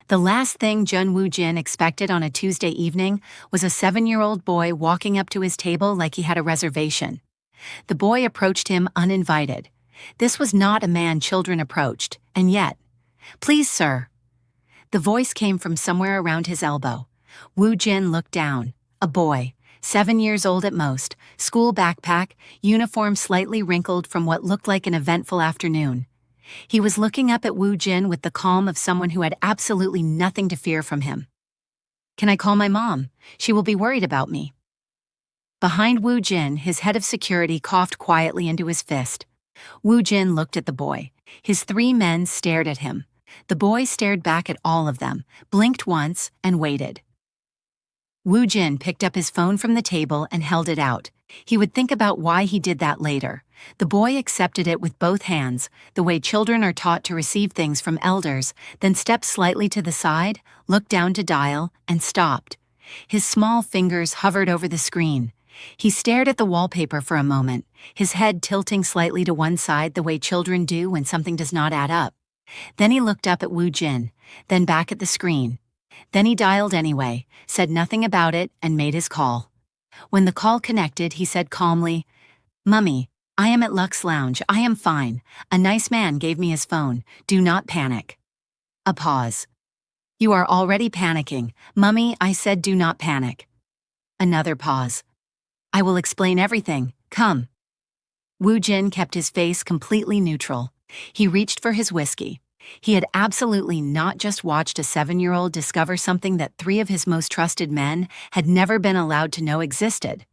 The last thing Jun Woo-jin expected on a Tuesday evening was a 7-year-old boy walking up to his table like he had a reservation. The boy approached him uninvited. This was not a man children approached, and yet, "Please, sir." The voice came from somewhere around his elbow. Woo-jin looked down. A boy, 7 years old at most, school backpack, uniform slightly wrinkled from what looked like an eventful afternoon. He was looking up at Woo-jin with the calm of someone who had absolutely nothing to fear from him. "Can I call my mom? She will be worried about me." Behind Woo-jin, his head of security coughed quietly into his fist. Woo-jin looked at the boy. His 3 men stared at him. The boy stared back at all of them, blinked once, and waited. Woo-jin picked up his phone from the table and held it out. He would think about why he did that later. The boy accepted it with both hands, the way children are taught to receive things from elders, then stepped slightly to the side, looked down to dial, and stopped. His small fingers hovered over the screen. He stared at the wallpaper for a moment, his head tilting slightly to one side the way children do when something does not add up. Then he looked up at Woo-jin, then back at the screen. Then he dialed anyway, said nothing about it, and made his call. When the call connected, he said calmly, "Mummy, I am at Lux Lounge. I am fine. A nice man gave me his phone. Do not panic." A pause. "You are already panicking. Mummy, I said do not panic." Another pause. "I will explain everything. Come." Woo-jin kept his face completely neutral. He reached for his whiskey. He had absolutely not just watched a 7-year-old discover something that 3 of his most trusted men had never been allowed to know existed.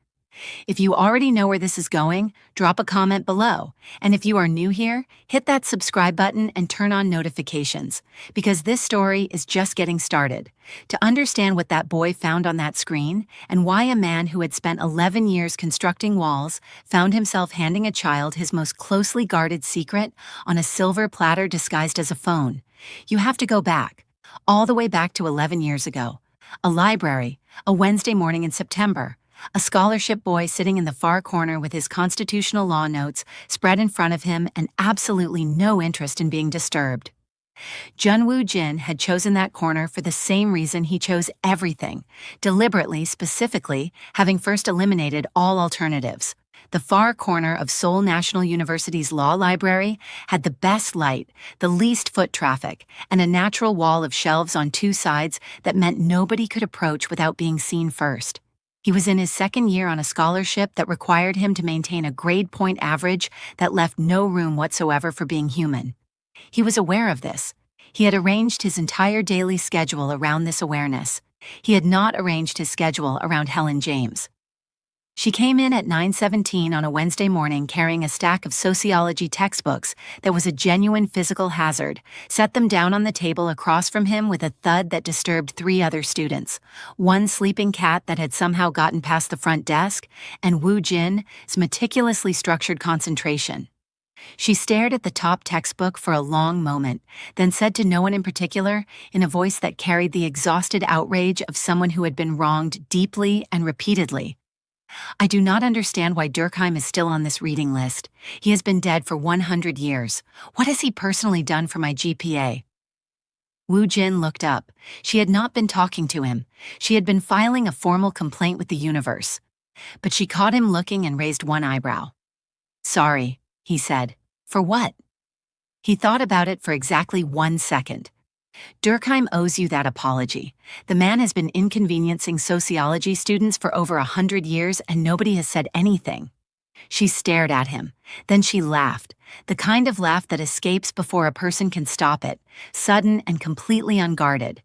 If you already know where this is going, drop a comment below. And if you are new here, hit that subscribe button and turn on notifications, because this story is just getting started. To understand what that boy found on that screen, and why a man who had spent 11 years constructing walls found himself handing a child his most closely guarded secret on a silver platter disguised as a phone, you have to go back, all the way back to 11 years ago. A library, a Wednesday morning in September. A scholarship boy sitting in the far corner with his constitutional law notes spread in front of him and absolutely no interest in being disturbed. Jun Woo-jin had chosen that corner for the same reason he chose everything, deliberately, specifically, having first eliminated all alternatives. The far corner of Seoul National University's law library had the best light, the least foot traffic, and a natural wall of shelves on 2 sides that meant nobody could approach without being seen first. He was in his 2nd year on a scholarship that required him to maintain a grade point average that left no room whatsoever for being human. He was aware of this. He had arranged his entire daily schedule around this awareness. He had not arranged his schedule around Helen James. She came in at 9:17 on a Wednesday morning carrying a stack of sociology textbooks that was a genuine physical hazard, set them down on the table across from him with a thud that disturbed 3 other students, one sleeping cat that had somehow gotten past the front desk, and Woo-jin's meticulously structured concentration. She stared at the top textbook for a long moment, then said to no one in particular, in a voice that carried the exhausted outrage of someone who had been wronged deeply and repeatedly, "I do not understand why Durkheim is still on this reading list. He has been dead for 100 years. What has he personally done for my GPA?" Woo-jin looked up. She had not been talking to him. She had been filing a formal complaint with the universe. But she caught him looking and raised one eyebrow. "Sorry," he said. "For what?" He thought about it for exactly 1 second. "Durkheim owes you that apology. The man has been inconveniencing sociology students for over 100 years and nobody has said anything." She stared at him. Then she laughed, the kind of laugh that escapes before a person can stop it, sudden and completely unguarded.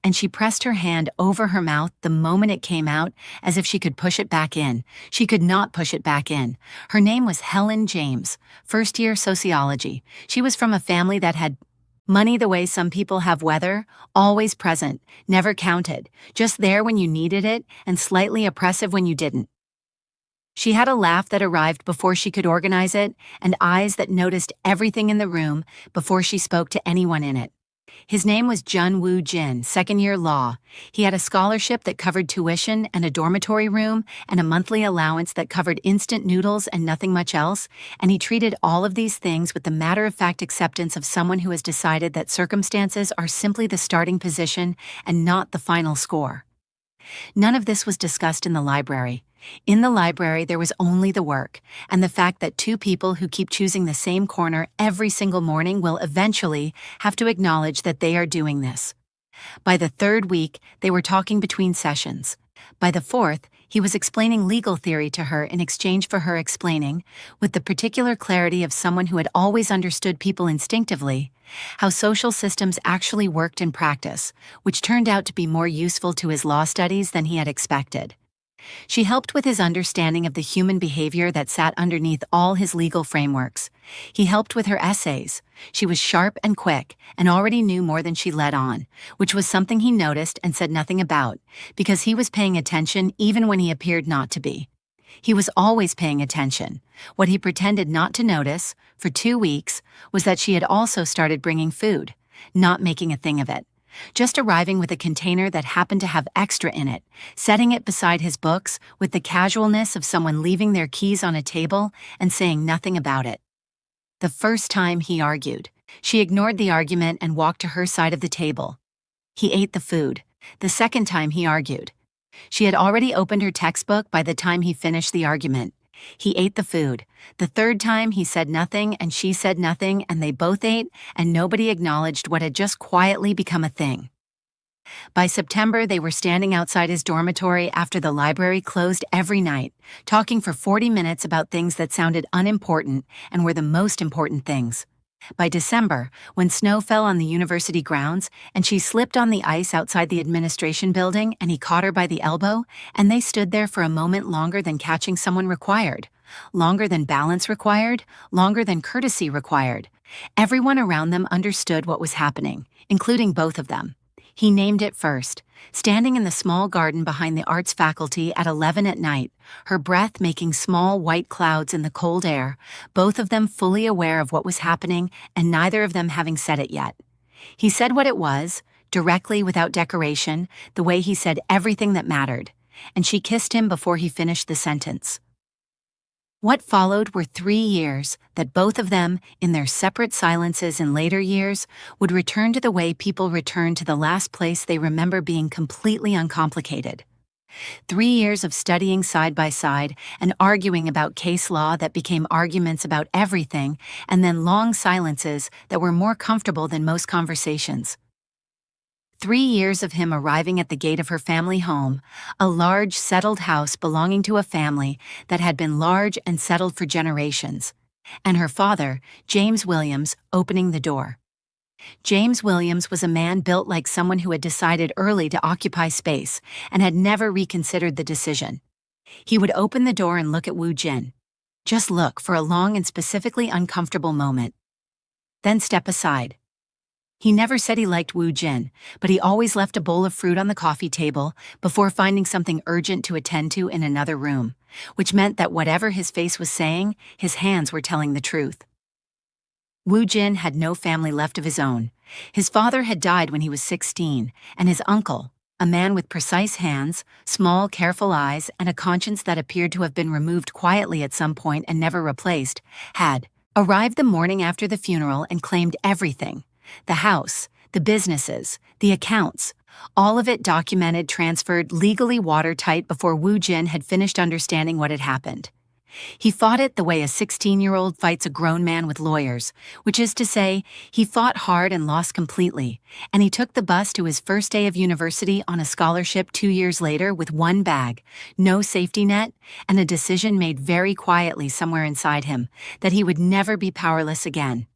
And she pressed her hand over her mouth the moment it came out, as if she could push it back in. She could not push it back in. Her name was Helen James, 1st-year sociology. She was from a family that had money the way some people have weather, always present, never counted, just there when you needed it, and slightly oppressive when you didn't. She had a laugh that arrived before she could organize it, and eyes that noticed everything in the room before she spoke to anyone in it. His name was Jun Woo Jin, second-year law. He had a scholarship that covered tuition and a dormitory room and a monthly allowance that covered instant noodles and nothing much else, and he treated all of these things with the matter-of-fact acceptance of someone who has decided that circumstances are simply the starting position and not the final score. None of this was discussed in the library. In the library, there was only the work, and the fact that two people who keep choosing the same corner every single morning will eventually have to acknowledge that they are doing this. By the third week, they were talking between sessions. By the fourth, he was explaining legal theory to her in exchange for her explaining, with the particular clarity of someone who had always understood people instinctively, how social systems actually worked in practice, which turned out to be more useful to his law studies than he had expected. She helped with his understanding of the human behavior that sat underneath all his legal frameworks. He helped with her essays. She was sharp and quick and already knew more than she let on, which was something he noticed and said nothing about, because he was paying attention even when he appeared not to be. He was always paying attention. What he pretended not to notice, for 2 weeks, was that she had also started bringing food, not making a thing of it. Just arriving with a container that happened to have extra in it, setting it beside his books with the casualness of someone leaving their keys on a table and saying nothing about it. The first time he argued, she ignored the argument and walked to her side of the table. He ate the food. The second time he argued. She had already opened her textbook by the time he finished the argument. He ate the food. The third time he said nothing and she said nothing and they both ate and nobody acknowledged what had just quietly become a thing. By September, they were standing outside his dormitory after the library closed every night, talking for 40 minutes about things that sounded unimportant and were the most important things. By December, when snow fell on the university grounds and she slipped on the ice outside the administration building and he caught her by the elbow, and they stood there for a moment longer than catching someone required, longer than balance required, longer than courtesy required. Everyone around them understood what was happening, including both of them. He named it first. Standing in the small garden behind the arts faculty at 11 at night, her breath making small white clouds in the cold air, both of them fully aware of what was happening and neither of them having said it yet. He said what it was, directly without decoration, the way he said everything that mattered, and she kissed him before he finished the sentence. What followed were 3 years that both of them, in their separate silences in later years, would return to the way people return to the last place they remember being completely uncomplicated. 3 years of studying side by side and arguing about case law that became arguments about everything, and then long silences that were more comfortable than most conversations. 3 years of him arriving at the gate of her family home, a large, settled house belonging to a family that had been large and settled for generations, and her father, James Williams, opening the door. James Williams was a man built like someone who had decided early to occupy space and had never reconsidered the decision. He would open the door and look at Woo Jin. Just look for a long and specifically uncomfortable moment. Then step aside. He never said he liked Woo Jin, but he always left a bowl of fruit on the coffee table before finding something urgent to attend to in another room, which meant that whatever his face was saying, his hands were telling the truth. Woo Jin had no family left of his own. His father had died when he was 16, and his uncle, a man with precise hands, small, careful eyes, and a conscience that appeared to have been removed quietly at some point and never replaced, had arrived the morning after the funeral and claimed everything. The house, the businesses, the accounts, all of it documented, transferred, legally watertight before Woo Jin had finished understanding what had happened. He fought it the way a 16-year-old fights a grown man with lawyers, which is to say, he fought hard and lost completely, and he took the bus to his first day of university on a scholarship 2 years later with one bag, no safety net, and a decision made very quietly somewhere inside him that he would never be powerless again.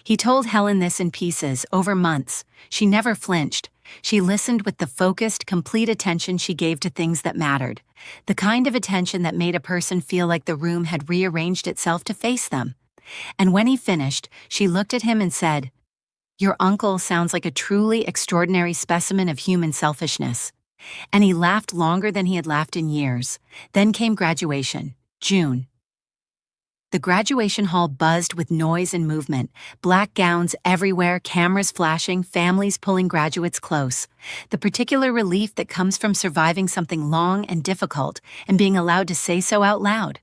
He told Helen this in pieces, over months. She never flinched. She listened with the focused, complete attention she gave to things that mattered, the kind of attention that made a person feel like the room had rearranged itself to face them. And when he finished, she looked at him and said, "Your uncle sounds like a truly extraordinary specimen of human selfishness." And he laughed longer than he had laughed in years. Then came graduation, June. The graduation hall buzzed with noise and movement, black gowns everywhere, cameras flashing, families pulling graduates close. The particular relief that comes from surviving something long and difficult and being allowed to say so out loud.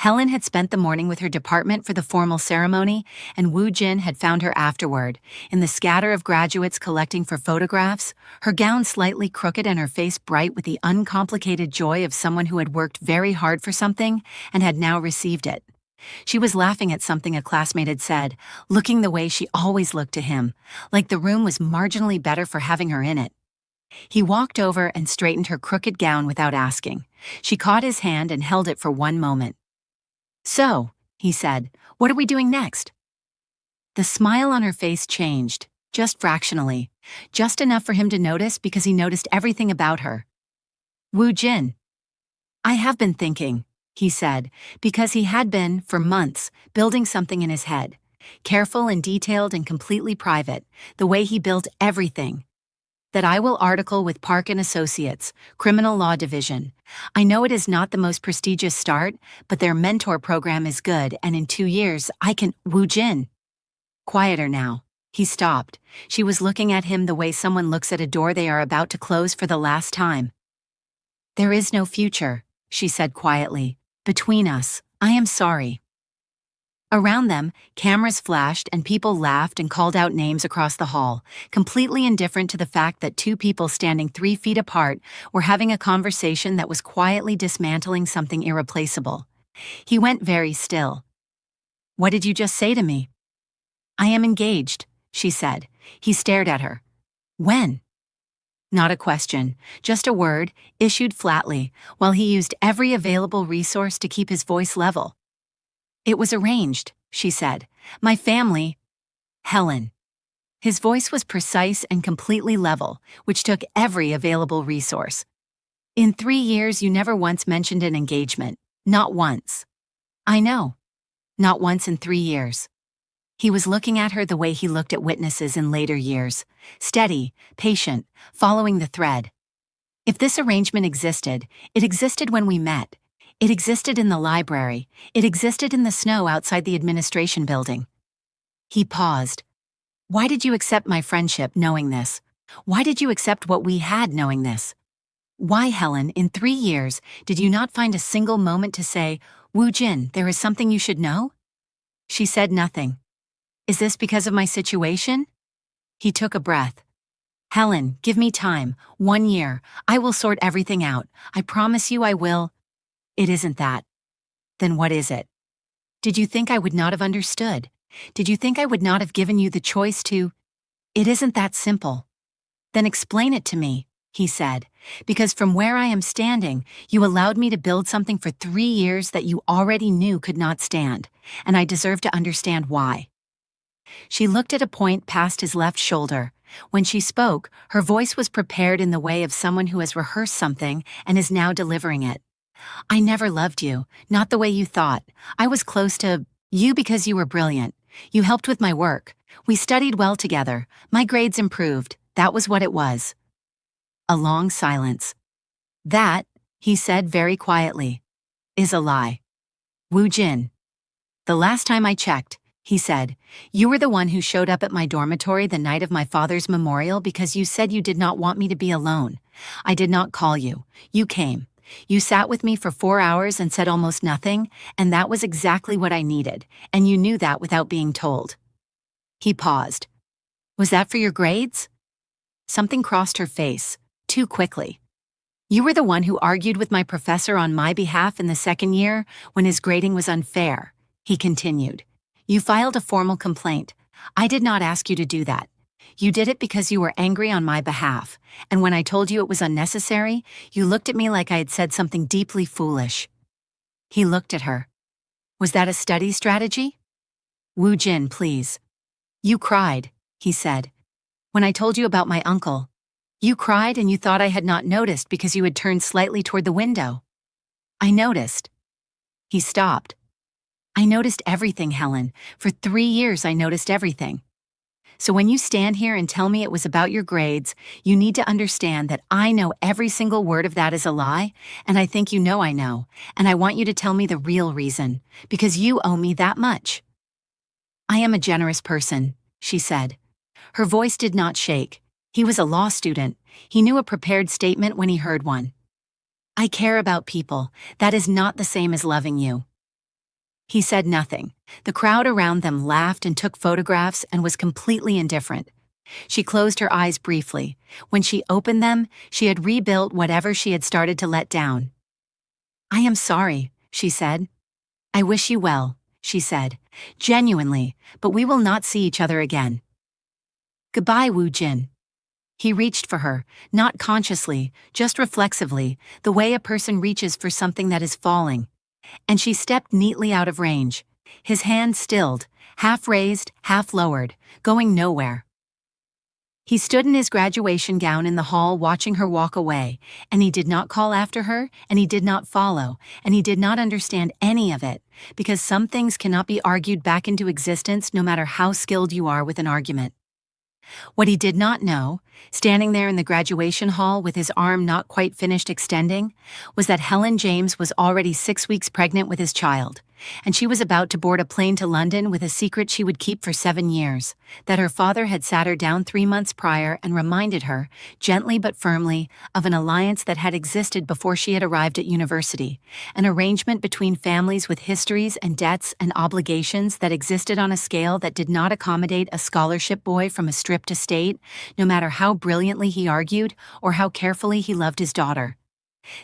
Helen had spent the morning with her department for the formal ceremony, and Woo Jin had found her afterward, in the scatter of graduates collecting for photographs, her gown slightly crooked and her face bright with the uncomplicated joy of someone who had worked very hard for something and had now received it. She was laughing at something a classmate had said, looking the way she always looked to him, like the room was marginally better for having her in it. He walked over and straightened her crooked gown without asking. She caught his hand and held it for one moment. "So," he said, "what are we doing next?" The smile on her face changed, just fractionally, just enough for him to notice because he noticed everything about her. "Woo Jin." "I have been thinking," he said, because he had been, for months, building something in his head. Careful and detailed and completely private, the way he built everything. "That I will article with Park and Associates, Criminal Law Division. I know it is not the most prestigious start, but their mentor program is good, and in 2 years I can—" "Woo Jin." Quieter now. He stopped. She was looking at him the way someone looks at a door they are about to close for the last time. "There is no future," she said quietly. "Between us. I am sorry." Around them, cameras flashed and people laughed and called out names across the hall, completely indifferent to the fact that two people standing 3 feet apart were having a conversation that was quietly dismantling something irreplaceable. He went very still. "What did you just say to me?" "I am engaged," she said. He stared at her. "When?" Not a question, just a word, issued flatly, while he used every available resource to keep his voice level. "It was arranged," she said. "My family—" "Helen." His voice was precise and completely level, which took every available resource. "In 3 years you never once mentioned an engagement. Not once." "I know. Not once in 3 years." He was looking at her the way he looked at witnesses in later years, steady, patient, following the thread. "If this arrangement existed, it existed when we met. It existed in the library. It existed in the snow outside the administration building." He paused. "Why did you accept my friendship knowing this? Why did you accept what we had knowing this? Why, Helen, in 3 years, did you not find a single moment to say, 'Woo Jin, there is something you should know'?" She said nothing. "Is this because of my situation?" He took a breath. "Helen, give me time. 1 year. I will sort everything out. I promise you I will." "It isn't that." "Then what is it?" "Did you think I would not have understood? Did you think I would not have given you the choice to—" "It isn't that simple." "Then explain it to me," he said, "because from where I am standing, you allowed me to build something for 3 years that you already knew could not stand, and I deserve to understand why." She looked at a point past his left shoulder. When she spoke, her voice was prepared in the way of someone who has rehearsed something and is now delivering it. "I never loved you, not the way you thought. I was close to you because you were brilliant. You helped with my work. We studied well together. My grades improved. That was what it was." A long silence. "That," he said very quietly, "is a lie. Woo Jin." "The last time I checked," he said, "you were the one who showed up at my dormitory the night of my father's memorial because you said you did not want me to be alone. I did not call you. You came. You sat with me for 4 hours and said almost nothing, and that was exactly what I needed, and you knew that without being told." He paused. "Was that for your grades?" Something crossed her face, too quickly. "You were the one who argued with my professor on my behalf in the 2nd year when his grading was unfair," he continued. "You filed a formal complaint. I did not ask you to do that. You did it because you were angry on my behalf, and when I told you it was unnecessary, you looked at me like I had said something deeply foolish." He looked at her. "Was that a study strategy?" "Woo Jin, please." "You cried," he said. "When I told you about my uncle. You cried and you thought I had not noticed because you had turned slightly toward the window." "I noticed." He stopped. "I noticed everything, Helen. For 3 years I noticed everything." So when you stand here and tell me it was about your grades, you need to understand that I know every single word of that is a lie, and I think you know I know, and I want you to tell me the real reason, because you owe me that much." "I am a generous person," she said. Her voice did not shake. He was a law student. He knew a prepared statement when he heard one. "I care about people. That is not the same as loving you." He said nothing. The crowd around them laughed and took photographs and was completely indifferent. She closed her eyes briefly. When she opened them, she had rebuilt whatever she had started to let down. "I am sorry," she said. "I wish you well," she said, genuinely, "but we will not see each other again." "Goodbye, Woo Jin." He reached for her, not consciously, just reflexively, the way a person reaches for something that is falling. And she stepped neatly out of range. His hand stilled, half raised, half lowered, going nowhere. He stood in his graduation gown in the hall watching her walk away, and he did not call after her, and he did not follow, and he did not understand any of it, because some things cannot be argued back into existence no matter how skilled you are with an argument. What he did not know, standing there in the graduation hall with his arm not quite finished extending, was that Helen James was already 6 weeks pregnant with his child, and she was about to board a plane to London with a secret she would keep for 7 years, that her father had sat her down 3 months prior and reminded her, gently but firmly, of an alliance that had existed before she had arrived at university, an arrangement between families with histories and debts and obligations that existed on a scale that did not accommodate a scholarship boy from a stripped estate, no matter how brilliantly he argued or how carefully he loved his daughter.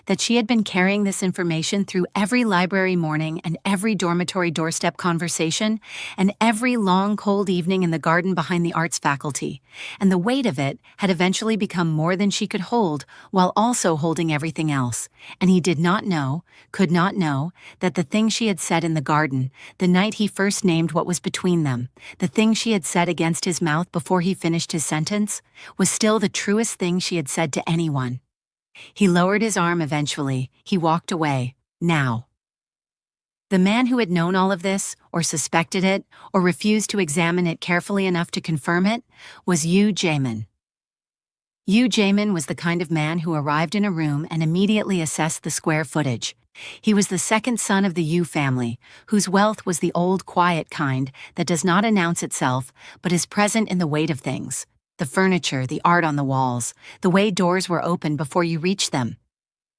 That she had been carrying this information through every library morning and every dormitory doorstep conversation and every long cold evening in the garden behind the arts faculty, and the weight of it had eventually become more than she could hold while also holding everything else, and he did not know, could not know, that the thing she had said in the garden, the night he first named what was between them, the thing she had said against his mouth before he finished his sentence, was still the truest thing she had said to anyone. He lowered his arm eventually. He walked away. Now. The man who had known all of this, or suspected it, or refused to examine it carefully enough to confirm it, was Yu Jaemin. Yu Jaemin was the kind of man who arrived in a room and immediately assessed the square footage. He was the second son of the Yu family, whose wealth was the old quiet kind that does not announce itself but is present in the weight of things. The furniture, the art on the walls, the way doors were opened before you reached them.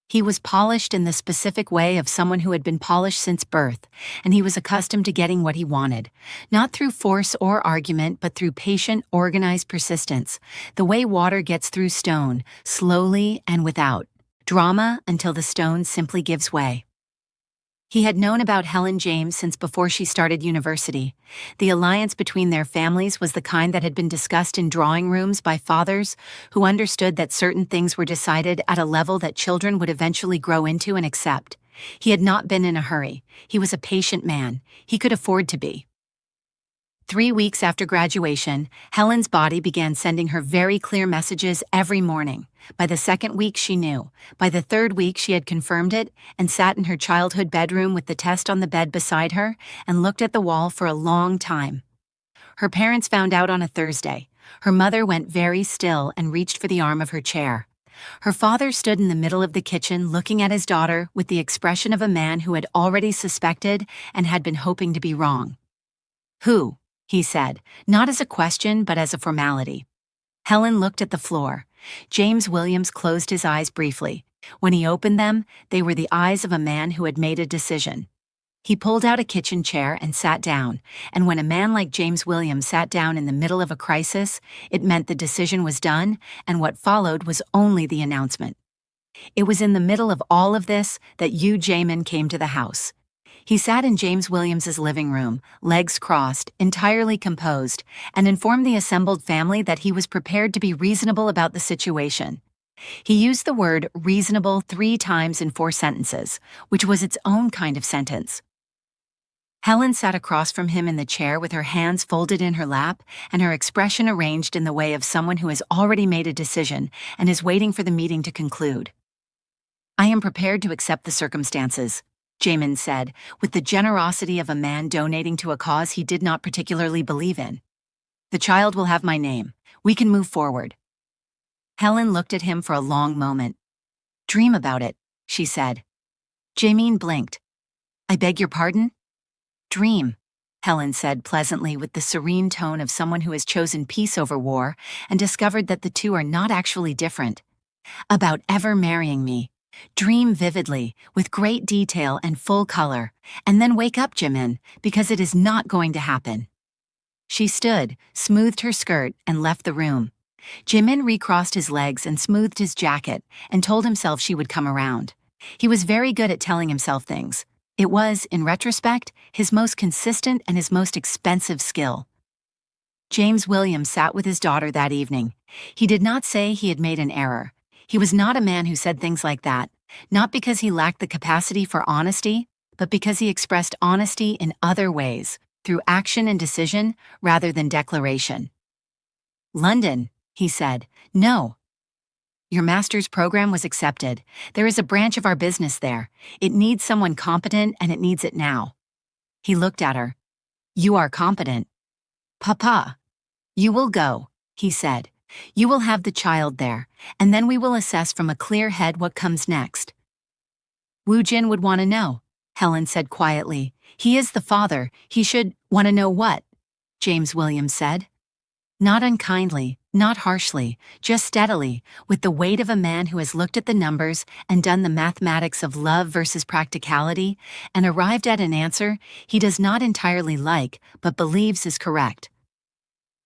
He was polished in the specific way of someone who had been polished since birth, and he was accustomed to getting what he wanted, not through force or argument but through patient, organized persistence, the way water gets through stone, slowly and without drama until the stone simply gives way. He had known about Helen James since before she started university. The alliance between their families was the kind that had been discussed in drawing rooms by fathers who understood that certain things were decided at a level that children would eventually grow into and accept. He had not been in a hurry. He was a patient man. He could afford to be. 3 weeks after graduation, Helen's body began sending her very clear messages every morning. By the 2nd week, she knew. By the 3rd week, she had confirmed it and sat in her childhood bedroom with the test on the bed beside her and looked at the wall for a long time. Her parents found out on a Thursday. Her mother went very still and reached for the arm of her chair. Her father stood in the middle of the kitchen looking at his daughter with the expression of a man who had already suspected and had been hoping to be wrong. "Who?" he said, not as a question but as a formality. Helen looked at the floor. James Williams closed his eyes briefly. When he opened them, they were the eyes of a man who had made a decision. He pulled out a kitchen chair and sat down, and when a man like James Williams sat down in the middle of a crisis, it meant the decision was done, and what followed was only the announcement. It was in the middle of all of this that Yu Jaemin came to the house. He sat in James Williams's living room, legs crossed, entirely composed, and informed the assembled family that he was prepared to be reasonable about the situation. He used the word reasonable 3 times in 4 sentences, which was its own kind of sentence. Helen sat across from him in the chair with her hands folded in her lap and her expression arranged in the way of someone who has already made a decision and is waiting for the meeting to conclude. "I am prepared to accept the circumstances," Jaemin said, with the generosity of a man donating to a cause he did not particularly believe in. The child will have my name. We can move forward. Helen looked at him for a long moment. Dream about it, she said. Jamin blinked. I beg your pardon? Dream, Helen said pleasantly with the serene tone of someone who has chosen peace over war and discovered that the two are not actually different. About ever marrying me. Dream vividly, with great detail and full color, and then wake up, Jimin, because it is not going to happen. She stood, smoothed her skirt, and left the room. Jimin recrossed his legs and smoothed his jacket and told himself she would come around. He was very good at telling himself things. It was, in retrospect, his most consistent and his most expensive skill. James Williams sat with his daughter that evening. He did not say he had made an error. He was not a man who said things like that, not because he lacked the capacity for honesty, but because he expressed honesty in other ways, through action and decision rather than declaration. London, he said. No. Your master's program was accepted. There is a branch of our business there. It needs someone competent and it needs it now. He looked at her. You are competent. Papa. You will go, he said. You will have the child there, and then we will assess from a clear head what comes next. Woo Jin would want to know, Helen said quietly. He is the father. He should want to know what? James Williams said. Not unkindly, not harshly, just steadily, with the weight of a man who has looked at the numbers and done the mathematics of love versus practicality and arrived at an answer he does not entirely like but believes is correct.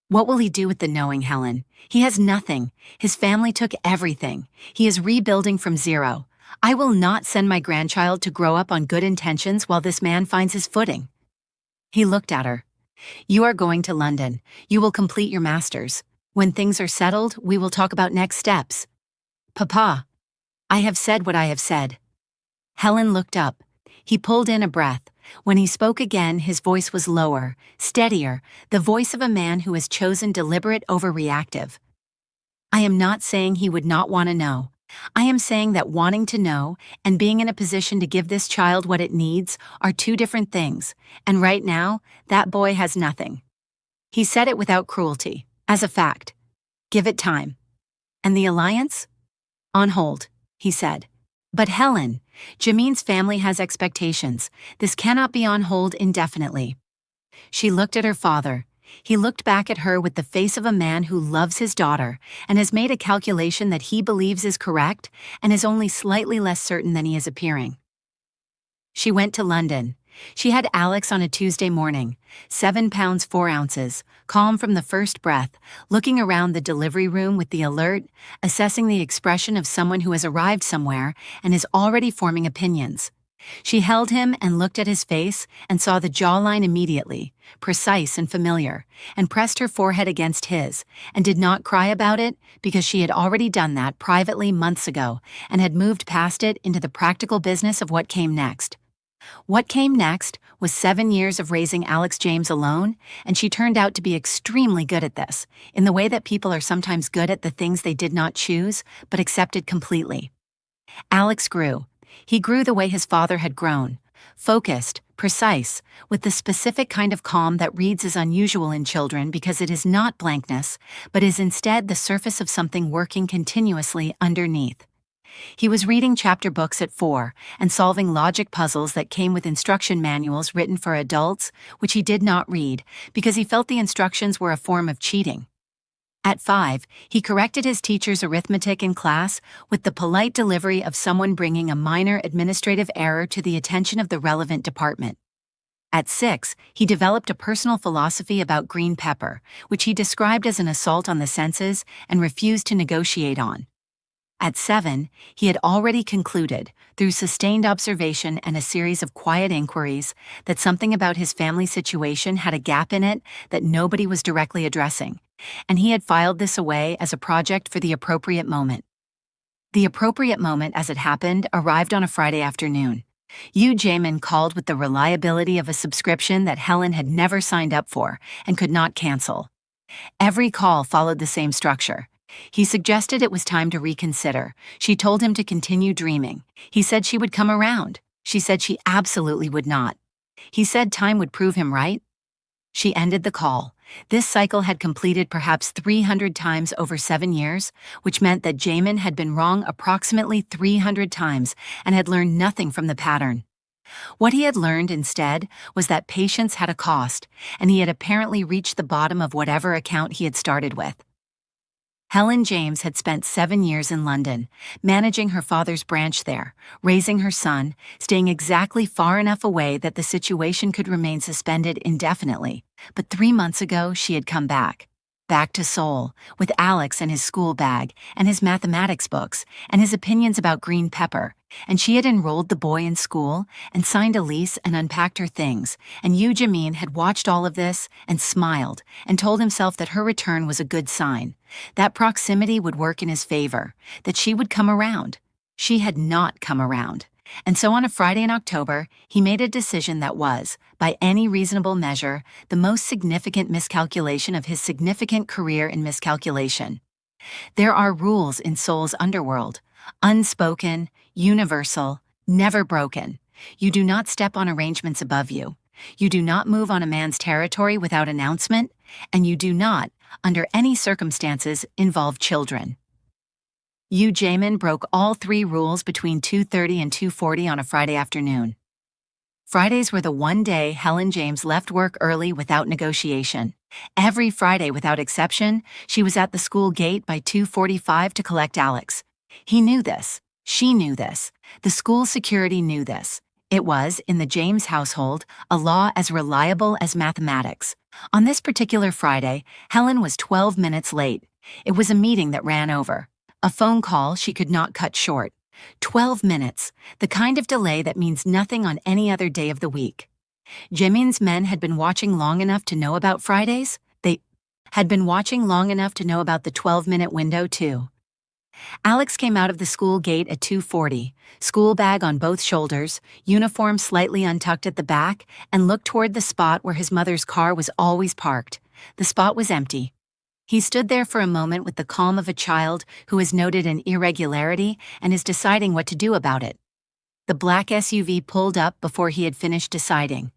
What will he do with the knowing, Helen? He has nothing. His family took everything. He is rebuilding from zero. I will not send my grandchild to grow up on good intentions while this man finds his footing. He looked at her. You are going to London. You will complete your master's. When things are settled, we will talk about next steps. Papa, I have said what I have said. Helen looked up. He pulled in a breath. When he spoke again, his voice was lower, steadier, the voice of a man who has chosen deliberate over reactive. I am not saying he would not want to know. I am saying that wanting to know and being in a position to give this child what it needs are two different things, and right now, that boy has nothing. He said it without cruelty, as a fact. Give it time. And the alliance? On hold, he said. But Helen, Jamin's family has expectations. This cannot be on hold indefinitely. She looked at her father. He looked back at her with the face of a man who loves his daughter and has made a calculation that he believes is correct and is only slightly less certain than he is appearing. She went to London. She had Alex on a Tuesday morning, 7 pounds 4 ounces, calm from the first breath, looking around the delivery room with the alert, assessing the expression of someone who has arrived somewhere and is already forming opinions. She held him and looked at his face and saw the jawline immediately, precise and familiar, and pressed her forehead against his, and did not cry about it because she had already done that privately months ago and had moved past it into the practical business of what came next. What came next was 7 years of raising Alex James alone, and she turned out to be extremely good at this, in the way that people are sometimes good at the things they did not choose, but accepted completely. Alex grew. He grew the way his father had grown, focused, precise, with the specific kind of calm that reads as unusual in children because it is not blankness, but is instead the surface of something working continuously underneath. He was reading chapter books at 4 and solving logic puzzles that came with instruction manuals written for adults, which he did not read because he felt the instructions were a form of cheating. At 5, he corrected his teacher's arithmetic in class with the polite delivery of someone bringing a minor administrative error to the attention of the relevant department. At 6, he developed a personal philosophy about green pepper, which he described as an assault on the senses and refused to negotiate on. At 7, he had already concluded, through sustained observation and a series of quiet inquiries, that something about his family situation had a gap in it that nobody was directly addressing, and he had filed this away as a project for the appropriate moment. The appropriate moment, as it happened, arrived on a Friday afternoon. Yu Jamin called with the reliability of a subscription that Helen had never signed up for and could not cancel. Every call followed the same structure. He suggested it was time to reconsider. She told him to continue dreaming. He said she would come around. She said she absolutely would not. He said time would prove him right. She ended the call. This cycle had completed perhaps 300 times over 7 years, which meant that Jamin had been wrong approximately 300 times and had learned nothing from the pattern. What he had learned instead was that patience had a cost, and he had apparently reached the bottom of whatever account he had started with. Helen James had spent 7 years in London, managing her father's branch there, raising her son, staying exactly far enough away that the situation could remain suspended indefinitely. But 3 months ago, she had come back to Seoul, with Alex and his school bag, and his mathematics books, and his opinions about green pepper, and she had enrolled the boy in school, and signed a lease and unpacked her things, and Yu Jamin had watched all of this, and smiled, and told himself that her return was a good sign, that proximity would work in his favor, that she would come around. She had not come around. And so on a Friday in October, he made a decision that was, by any reasonable measure, the most significant miscalculation of his significant career in miscalculation. There are rules in Seoul's underworld, unspoken, universal, never broken. You do not step on arrangements above you. You do not move on a man's territory without announcement, and you do not, under any circumstances, involve children. Yu Jamin broke all 3 rules between 2:30 and 2:40 on a Friday afternoon. Fridays were the one day Helen James left work early without negotiation. Every Friday without exception, she was at the school gate by 2:45 to collect Alex. He knew this. She knew this. The school security knew this. It was, in the James household, a law as reliable as mathematics. On this particular Friday, Helen was 12 minutes late. It was a meeting that ran over. A phone call she could not cut short. 12 minutes, the kind of delay that means nothing on any other day of the week. Jamin's men had been watching long enough to know about Fridays. They had been watching long enough to know about the 12-minute window, too. Alex came out of the school gate at 2:40, school bag on both shoulders, uniform slightly untucked at the back, and looked toward the spot where his mother's car was always parked. The spot was empty. He stood there for a moment with the calm of a child who has noted an irregularity and is deciding what to do about it. The black SUV pulled up before he had finished deciding.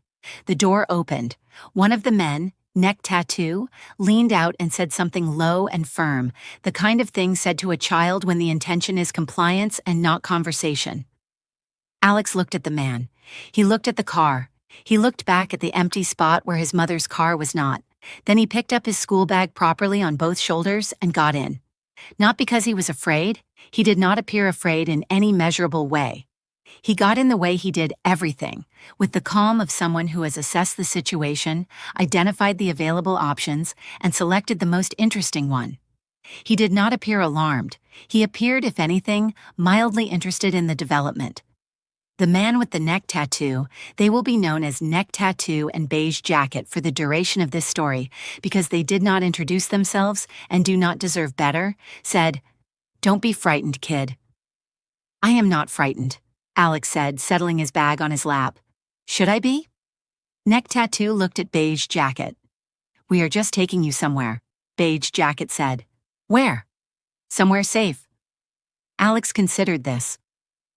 The door opened. One of the men, neck tattoo, leaned out and said something low and firm, the kind of thing said to a child when the intention is compliance and not conversation. Alex looked at the man. He looked at the car. He looked back at the empty spot where his mother's car was not. Then he picked up his school bag properly on both shoulders and got in. Not because he was afraid. He did not appear afraid in any measurable way. He got in the way he did everything, with the calm of someone who has assessed the situation, identified the available options, and selected the most interesting one. He did not appear alarmed. He appeared, if anything, mildly interested in the development. The man with the neck tattoo, they will be known as Neck Tattoo and Beige Jacket for the duration of this story because they did not introduce themselves and do not deserve better, said, "Don't be frightened, kid." "I am not frightened," Alex said, settling his bag on his lap. "Should I be?" Neck Tattoo looked at Beige Jacket. "We are just taking you somewhere," Beige Jacket said. "Where?" "Somewhere safe." Alex considered this.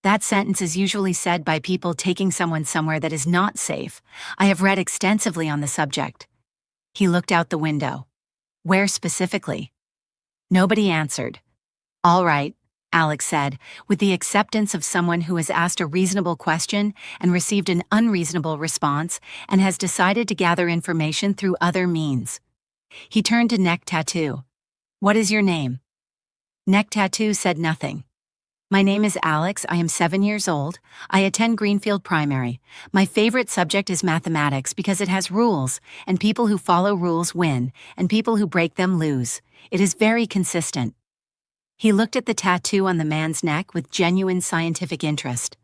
That sentence is usually said by people taking someone somewhere that is not safe. I have read extensively on the subject. He looked out the window. "Where specifically?" Nobody answered. "All right," Alex said, with the acceptance of someone who has asked a reasonable question and received an unreasonable response and has decided to gather information through other means. He turned to Neck Tattoo. "What is your name?" Neck Tattoo said nothing. "My name is Alex. I am 7 years old. I attend Greenfield Primary. My favorite subject is mathematics because it has rules, and people who follow rules win, and people who break them lose. It is very consistent." He looked at the tattoo on the man's neck with genuine scientific interest.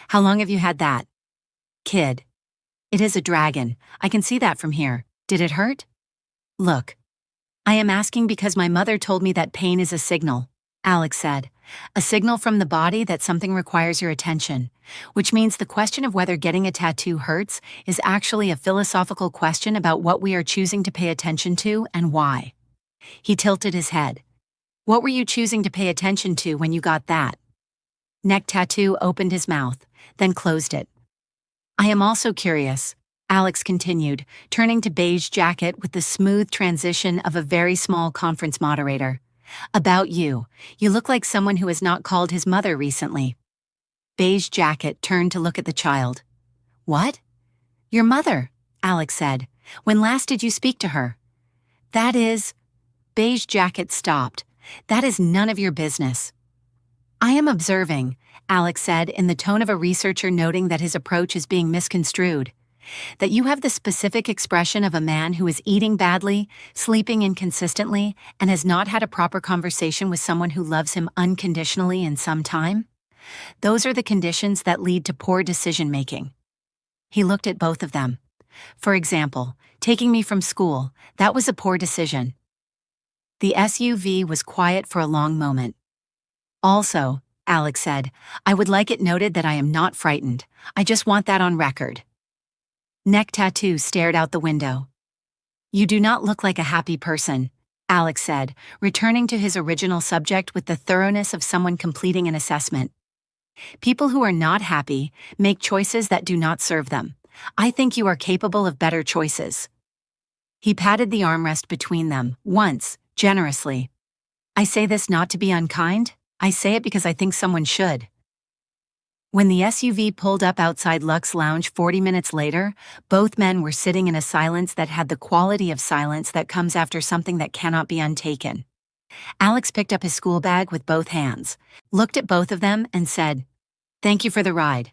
"How long have you had that?" "Kid. It is a dragon. I can see that from here. Did it hurt?" "Look. I am asking because my mother told me that pain is a signal," Alex said. "A signal from the body that something requires your attention, which means the question of whether getting a tattoo hurts is actually a philosophical question about what we are choosing to pay attention to and why." He tilted his head. "What were you choosing to pay attention to when you got that?" Neck Tattoo opened his mouth, then closed it. "I am also curious," Alex continued, turning to beige jacket with the smooth transition of a very small conference moderator. About you. You look like someone who has not called his mother recently. Beige jacket turned to look at the child. What? Your mother, Alex said. When last did you speak to her? That is... Beige jacket stopped. That is none of your business. I am observing, Alex said in the tone of a researcher noting that his approach is being misconstrued. That you have the specific expression of a man who is eating badly, sleeping inconsistently, and has not had a proper conversation with someone who loves him unconditionally in some time? Those are the conditions that lead to poor decision-making. He looked at both of them. For example, taking me from school, that was a poor decision. The SUV was quiet for a long moment. Also, Alex said, I would like it noted that I am not frightened. I just want that on record. Neck tattoo stared out the window. You do not look like a happy person, Alex said, returning to his original subject with the thoroughness of someone completing an assessment. People who are not happy make choices that do not serve them. I think you are capable of better choices. He patted the armrest between them, once, generously. I say this not to be unkind, I say it because I think someone should. When the SUV pulled up outside Lux Lounge 40 minutes later, both men were sitting in a silence that had the quality of silence that comes after something that cannot be untaken. Alex picked up his school bag with both hands, looked at both of them, and said, Thank you for the ride.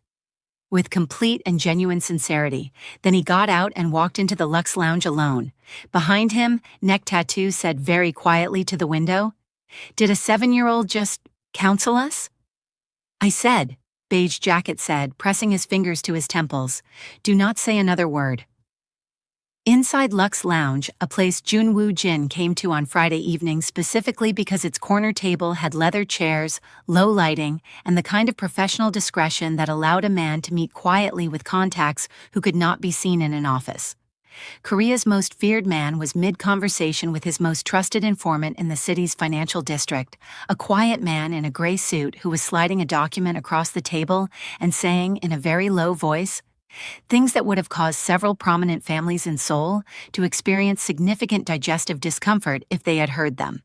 With complete and genuine sincerity, then he got out and walked into the Lux Lounge alone. Behind him, Neck Tattoo said very quietly to the window, Did a 7-year-old just counsel us? I said, Beige Jacket said, pressing his fingers to his temples, Do not say another word. Inside Lux Lounge, a place Junwoo Jin came to on Friday evening specifically because its corner table had leather chairs, low lighting, and the kind of professional discretion that allowed a man to meet quietly with contacts who could not be seen in an office. Korea's most feared man was mid-conversation with his most trusted informant in the city's financial district, a quiet man in a gray suit who was sliding a document across the table and saying in a very low voice, things that would have caused several prominent families in Seoul to experience significant digestive discomfort if they had heard them.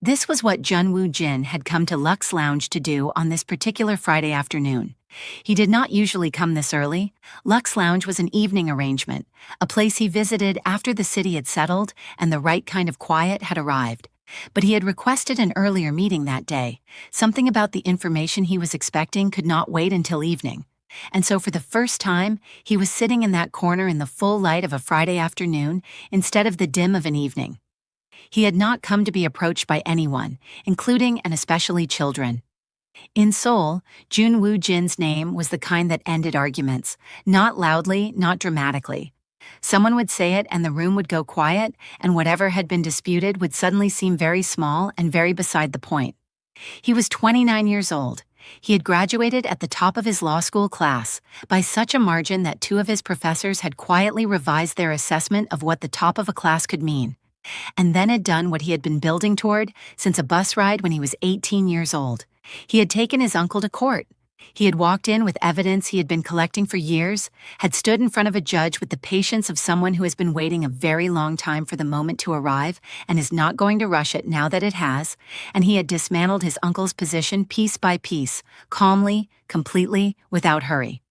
This was what Junwoo Jin had come to Lux Lounge to do on this particular Friday afternoon. He did not usually come this early. Lux Lounge was an evening arrangement, a place he visited after the city had settled and the right kind of quiet had arrived. But he had requested an earlier meeting that day. Something about the information he was expecting could not wait until evening. And so for the first time, he was sitting in that corner in the full light of a Friday afternoon instead of the dim of an evening. He had not come to be approached by anyone, including and especially children. In Seoul, Junwoo Jin's name was the kind that ended arguments, not loudly, not dramatically. Someone would say it and the room would go quiet, and whatever had been disputed would suddenly seem very small and very beside the point. He was 29 years old. He had graduated at the top of his law school class, by such a margin that 2 of his professors had quietly revised their assessment of what the top of a class could mean, and then had done what he had been building toward since a bus ride when he was 18 years old. He had taken his uncle to court. He had walked in with evidence he had been collecting for years, had stood in front of a judge with the patience of someone who has been waiting a very long time for the moment to arrive and is not going to rush it now that it has, and he had dismantled his uncle's position piece by piece, calmly, completely, without hurry.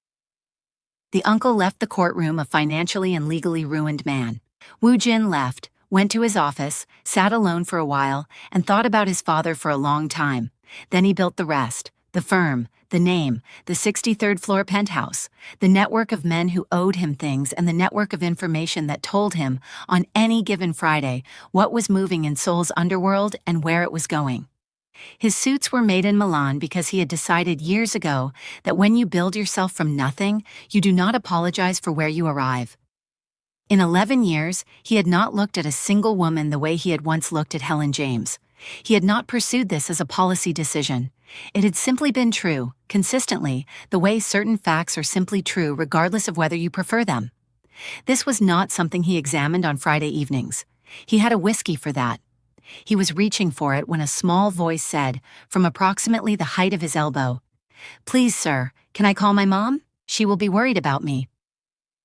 The uncle left the courtroom a financially and legally ruined man. Woo Jin left, went to his office, sat alone for a while, and thought about his father for a long time. Then he built the rest, the firm, the name, the 63rd floor penthouse, the network of men who owed him things and the network of information that told him, on any given Friday, what was moving in Seoul's underworld and where it was going. His suits were made in Milan because he had decided years ago that when you build yourself from nothing, you do not apologize for where you arrive. In 11 years, he had not looked at a single woman the way he had once looked at Helen James. He had not pursued this as a policy decision. It had simply been true, consistently, the way certain facts are simply true regardless of whether you prefer them. This was not something he examined on Friday evenings. He had a whiskey for that. He was reaching for it when a small voice said, from approximately the height of his elbow, "Please, sir, can I call my mom? She will be worried about me."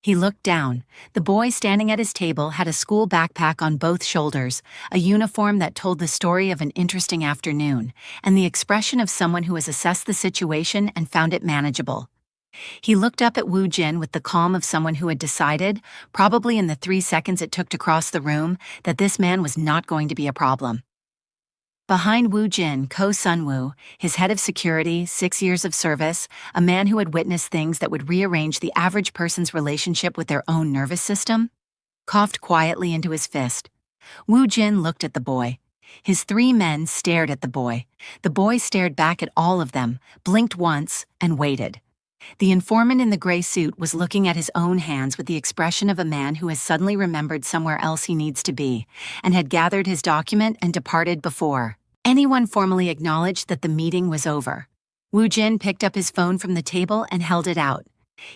He looked down. The boy standing at his table had a school backpack on both shoulders, a uniform that told the story of an interesting afternoon, and the expression of someone who has assessed the situation and found it manageable. He looked up at Woo Jin with the calm of someone who had decided, probably in the 3 seconds it took to cross the room, that this man was not going to be a problem. Behind Woo Jin, Ko Sun-woo, his head of security, 6 years of service, a man who had witnessed things that would rearrange the average person's relationship with their own nervous system, coughed quietly into his fist. Woo Jin looked at the boy. His 3 men stared at the boy. The boy stared back at all of them, blinked once, and waited. The informant in the gray suit was looking at his own hands with the expression of a man who has suddenly remembered somewhere else he needs to be, and had gathered his document and departed before anyone formally acknowledged that the meeting was over. Woo Jin picked up his phone from the table and held it out.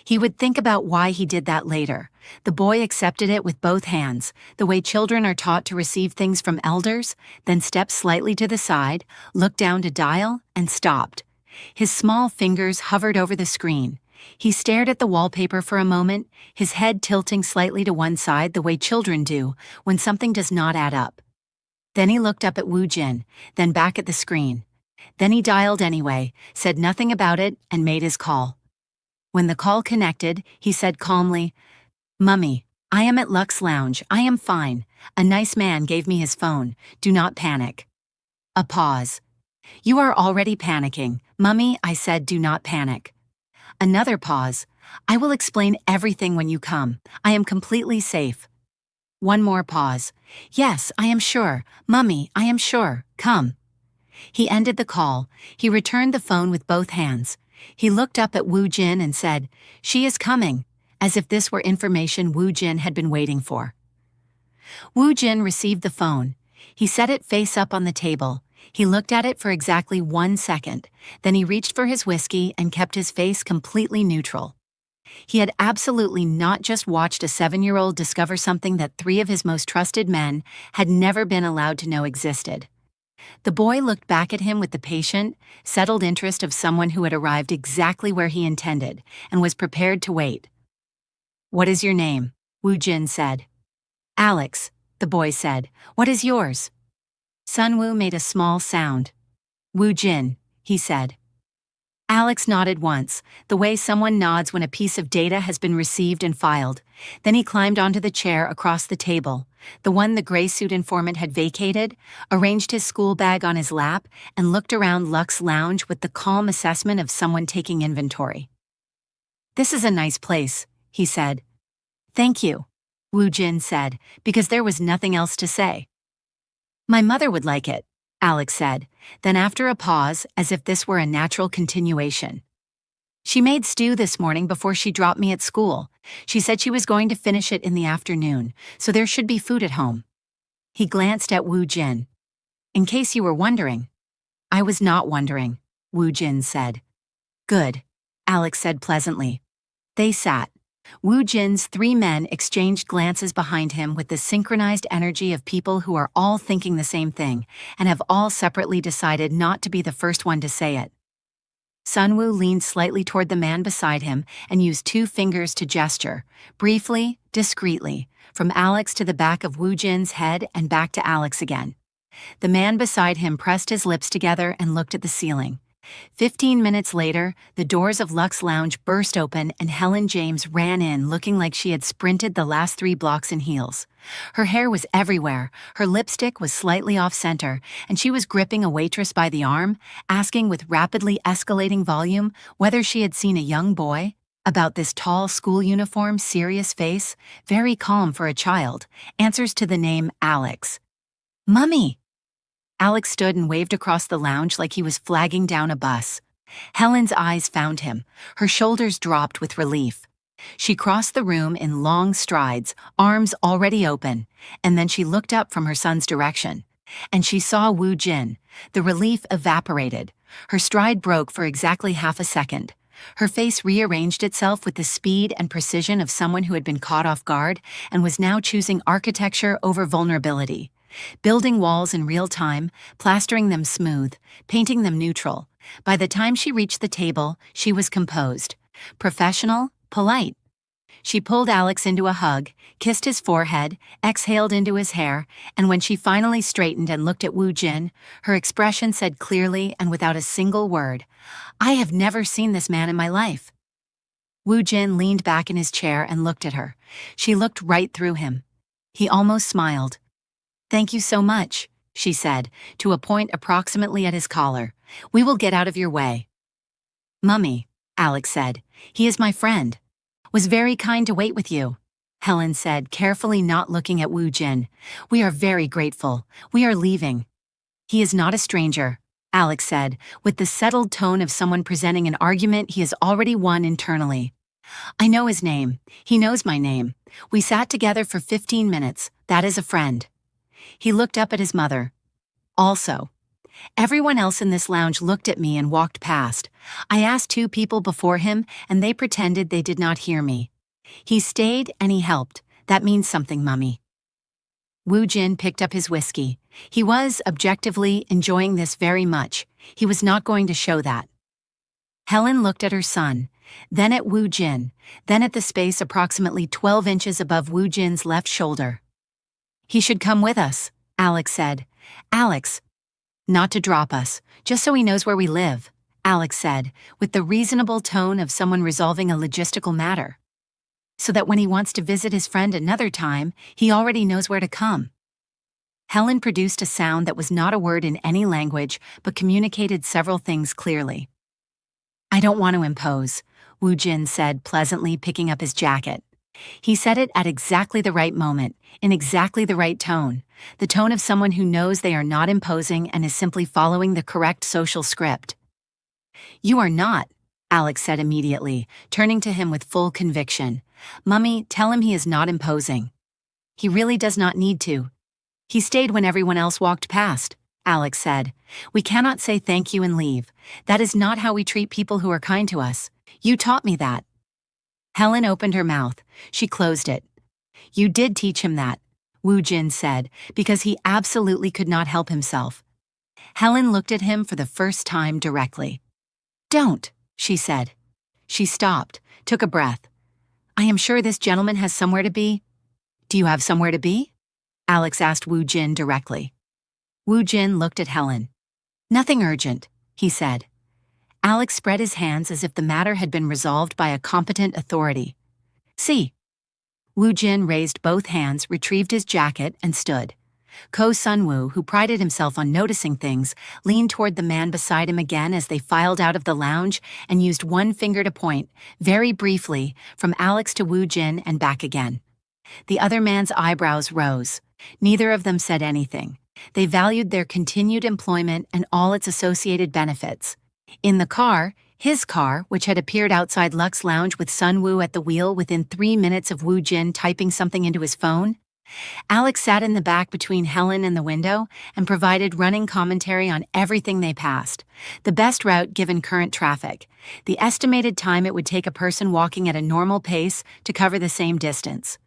He would think about why he did that later. The boy accepted it with both hands, the way children are taught to receive things from elders, then stepped slightly to the side, looked down to dial, and stopped. His small fingers hovered over the screen. He stared at the wallpaper for a moment, his head tilting slightly to one side the way children do when something does not add up. Then he looked up at Woo Jin, then back at the screen. Then he dialed anyway, said nothing about it, and made his call. When the call connected, he said calmly, "Mummy, I am at Lux Lounge. I am fine. A nice man gave me his phone. Do not panic." A pause. "You are already panicking. Mummy," I said, "do not panic." Another pause. "I will explain everything when you come. I am completely safe." One more pause. "Yes, I am sure. Mummy, I am sure. Come." He ended the call. He returned the phone with both hands. He looked up at Woo Jin and said, "She is coming," as if this were information Woo Jin had been waiting for. Woo Jin received the phone. He set it face up on the table. He looked at it for exactly 1 second. Then he reached for his whiskey and kept his face completely neutral. He had absolutely not just watched a 7-year-old discover something that 3 of his most trusted men had never been allowed to know existed. The boy looked back at him with the patient, settled interest of someone who had arrived exactly where he intended and was prepared to wait. "What is your name?" Woo Jin said. "Alex," the boy said. "What is yours?" Sun-woo made a small sound. "Woo Jin," he said. Alex nodded once, the way someone nods when a piece of data has been received and filed. Then he climbed onto the chair across the table, the one the gray suit informant had vacated, arranged his school bag on his lap, and looked around Lux Lounge with the calm assessment of someone taking inventory. "This is a nice place," he said. "Thank you," Woo Jin said, because there was nothing else to say. "My mother would like it," Alex said, then after a pause, as if this were a natural continuation. "She made stew this morning before she dropped me at school. She said she was going to finish it in the afternoon, so there should be food at home." He glanced at Woo Jin. "In case you were wondering." "I was not wondering," Woo Jin said. "Good," Alex said pleasantly. They sat. Woo Jin's 3 men exchanged glances behind him with the synchronized energy of people who are all thinking the same thing and have all separately decided not to be the first one to say it. Sun-woo leaned slightly toward the man beside him and used 2 fingers to gesture, briefly, discreetly, from Alex to the back of Woo Jin's head and back to Alex again. The man beside him pressed his lips together and looked at the ceiling. 15 minutes later, the doors of Lux Lounge burst open and Helen James ran in looking like she had sprinted the last 3 blocks in heels. Her hair was everywhere, her lipstick was slightly off-center, and she was gripping a waitress by the arm, asking with rapidly escalating volume whether she had seen a young boy. About this tall school uniform, serious face, very calm for a child, answers to the name Alex. "Mummy!" Alex stood and waved across the lounge like he was flagging down a bus. Helen's eyes found him. Her shoulders dropped with relief. She crossed the room in long strides, arms already open, and then she looked up from her son's direction. And she saw Woo Jin. The relief evaporated. Her stride broke for exactly half a second. Her face rearranged itself with the speed and precision of someone who had been caught off guard and was now choosing architecture over vulnerability. Building walls in real time, plastering them smooth, painting them neutral. By the time she reached the table, she was composed. Professional, polite. She pulled Alex into a hug, kissed his forehead, exhaled into his hair, and when she finally straightened and looked at Woo Jin, her expression said clearly and without a single word, "I have never seen this man in my life." Woo Jin leaned back in his chair and looked at her. She looked right through him. He almost smiled. "Thank you so much," she said, to a point approximately at his collar. "We will get out of your way." "Mummy," Alex said, "he is my friend. Was very kind to wait with you," Helen said, carefully not looking at Woo Jin. "We are very grateful. We are leaving." "He is not a stranger," Alex said, with the settled tone of someone presenting an argument he has already won internally. "I know his name. He knows my name. We sat together for 15 minutes. That is a friend." He looked up at his mother. "Also, everyone else in this lounge looked at me and walked past. I asked 2 people before him, and they pretended they did not hear me. He stayed and he helped. That means something, Mummy." Woo Jin picked up his whiskey. He was, objectively, enjoying this very much. He was not going to show that. Helen looked at her son, then at Woo Jin, then at the space approximately 12 inches above Woo Jin's left shoulder. "He should come with us," Alex said. "Alex." "Not to drop us, just so he knows where we live," Alex said, with the reasonable tone of someone resolving a logistical matter. "So that when he wants to visit his friend another time, he already knows where to come." Helen produced a sound that was not a word in any language, but communicated several things clearly. "I don't want to impose," Woo Jin said, pleasantly picking up his jacket. He said it at exactly the right moment, in exactly the right tone, the tone of someone who knows they are not imposing and is simply following the correct social script. "You are not," Alex said immediately, turning to him with full conviction. "Mummy, tell him he is not imposing. He really does not need to. He stayed when everyone else walked past," Alex said. "We cannot say thank you and leave. That is not how we treat people who are kind to us. You taught me that." Helen opened her mouth. She closed it. "You did teach him that," Woo Jin said, because he absolutely could not help himself. Helen looked at him for the first time directly. "Don't," she said. She stopped, took a breath. "I am sure this gentleman has somewhere to be." "Do you have somewhere to be?" Alex asked Woo Jin directly. Woo Jin looked at Helen. "Nothing urgent," he said. Alex spread his hands as if the matter had been resolved by a competent authority. "See." Woo Jin raised both hands, retrieved his jacket, and stood. Ko Sunwoo, who prided himself on noticing things, leaned toward the man beside him again as they filed out of the lounge and used one finger to point, very briefly, from Alex to Woo Jin and back again. The other man's eyebrows rose. Neither of them said anything. They valued their continued employment and all its associated benefits. In the car, his car, which had appeared outside Lux's lounge with Sunwoo at the wheel within 3 minutes of Woo Jin typing something into his phone, Alex sat in the back between Helen and the window and provided running commentary on everything they passed, the best route given current traffic, the estimated time it would take a person walking at a normal pace to cover the same distance,